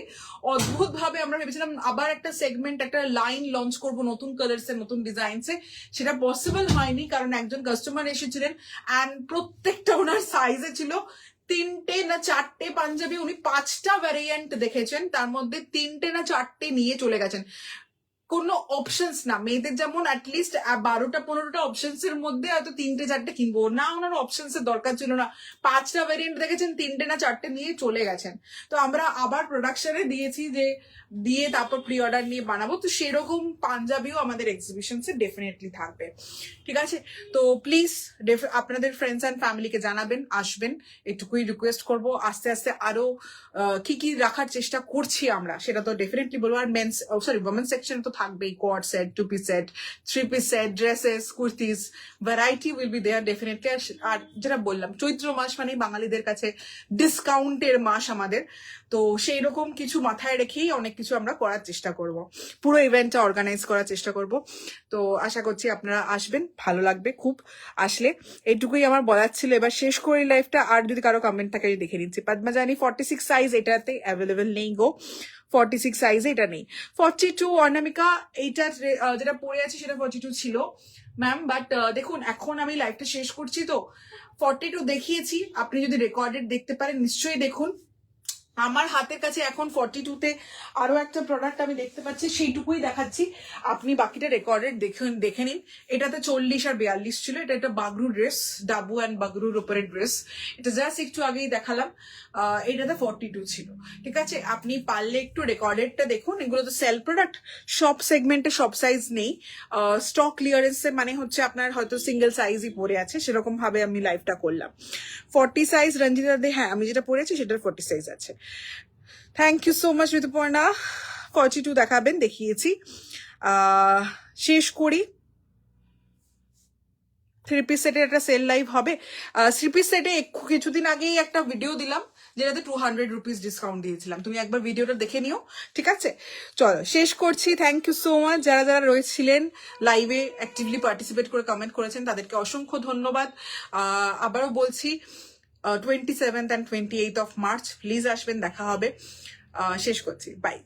অদ্ভুত ভাবে আমরা ভেবেছিলাম আবার একটা সেগমেন্ট, একটা লাইন লঞ্চ করব নতুন কালার্সে, নতুন ডিজাইনসে। সেটা পসিবল হয়নি, কারণ একজন কাস্টমার এসেছিলেন অ্যান্ড প্রত্যেকটা ওনার সাইজে ছিল 3টে না 4টে পাঞ্জাবি। উনি 5টা ভ্যারিয়েন্ট দেখেছেন, তার মধ্যে 3টে না 4টে নিয়ে চলে গেছেন। কোনো অপশনস না, মেয়েদের যেমন অ্যাটলিস্ট 12টা 15টা অপশনস এর মধ্যে হয়তো 3টে 4টে কিনবো না, ওনার অপশনস এর দরকার ছিল না। 5টা ভ্যারিয়েন্ট দেখেছেন, 3টে না 4টে নিয়ে চলে গেছেন। তো আমরা আবার প্রোডাকশনে দিয়েছি, যে দিয়ে তারপর প্রি অর্ডার নিয়ে বানাবো। তো সেরকম পাঞ্জাবিও আমাদের এক্সিবিশনসে ডেফিনেটলি থাকবে, ঠিক আছে? তো প্লিজ আপনাদের ফ্রেন্ডস অ্যান্ড ফ্যামিলিকে জানাবেন, আসবেন, এটুকুই রিকোয়েস্ট করবো। আস্তে আস্তে আরো কি কি রাখার চেষ্টা করছি আমরা, সেটা তো ডেফিনেটলি বলবো। আর ওমেন সেকশন তো থাকবেই, quad set, 2 piece set, 3 piece set, dresses, kurtis, variety will be there definitely. আর যেটা বললাম, চৈত্র মাস মানে বাঙালিদের কাছে ডিসকাউন্টের মাস আমাদের, তো সেই রকম কিছু মাথায় রেখেই অনেক কিছু আমরা করার চেষ্টা করব, পুরো ইভেন্টটা অর্গানাইজ করার চেষ্টা করব। তো আশা করছি আপনারা আসবেন, ভালো লাগবে খুব আসলে। এইটুকুই আমার বলার ছিল। এবার শেষ করি লাইফটা, আর যদি কারো কমেন্ট থাকে আমি দেখে নিচ্ছি। পদ্মাজানি 46 সাইজ এটাতে অ্যাভেলেবেল নেই গো, 46 সাইজে এটা নেই। 42 অর্ণামিকা, এইটা যেটা পরে আছে সেটা 42 ছিল ম্যাম, বাট দেখুন এখন আমি লাইভটা শেষ করছি, তো 42 দেখিয়েছি। আপনি যদি রেকর্ডেড দেখতে পারেন নিশ্চয়ই দেখুন। আমার হাতের কাছে এখন 42-তে আরো একটা প্রোডাক্ট আমি দেখতে পাচ্ছি, সেইটুকুই দেখাচ্ছি। আপনি বাকিটা রেকর্ডেড দেখে নিন। এটাতে 40 আর 42 ছিল। এটা একটা বাগরু ড্রেস, ডাবু অ্যান্ড বাগরুর উপরে ড্রেস। এটা জাস্ট একটু আগেই দেখালাম। এটাতে 42 ছিল। ঠিক আছে, আপনি পারলে একটু রেকর্ডেডটা দেখুন। এগুলো তো সেল প্রোডাক্ট, সব সেগমেন্টে সব সাইজ নেই। স্টক ক্লিয়ারেন্সে মানে হচ্ছে আপনার হয়তো সিঙ্গেল সাইজই পরে আছে, সেরকম ভাবে আমি লাইভটা করলাম। 40 সাইজ রঞ্জিতা দে, হ্যাঁ আমি যেটা পরেছি সেটার 40 সাইজ আছে। Thank you so much Rituparna. 42 দেখাবেন, দেখিয়েছি। শেষ করি। 3 পিস সেটের একটা সেল লাইভ হবে। 3 পিস সেটে কিছুদিন আগেই একটা ভিডিও দিলাম, যেটাতে 200 রুপিস ডিসকাউন্ট দিয়েছিলাম। তুমি একবার ভিডিওটা দেখে নিও, ঠিক আছে? চলো শেষ করছি। থ্যাংক ইউ সো মাচ যারা যারা রয়েছিলেন লাইভে, অ্যাক্টিভলি পার্টিসিপেট করে কমেন্ট করেছেন, তাদেরকে অসংখ্য ধন্যবাদ। আবারও বলছি 27th and 28th of March please আসবেন, দেখা হবে। শেষ করছি, বাই।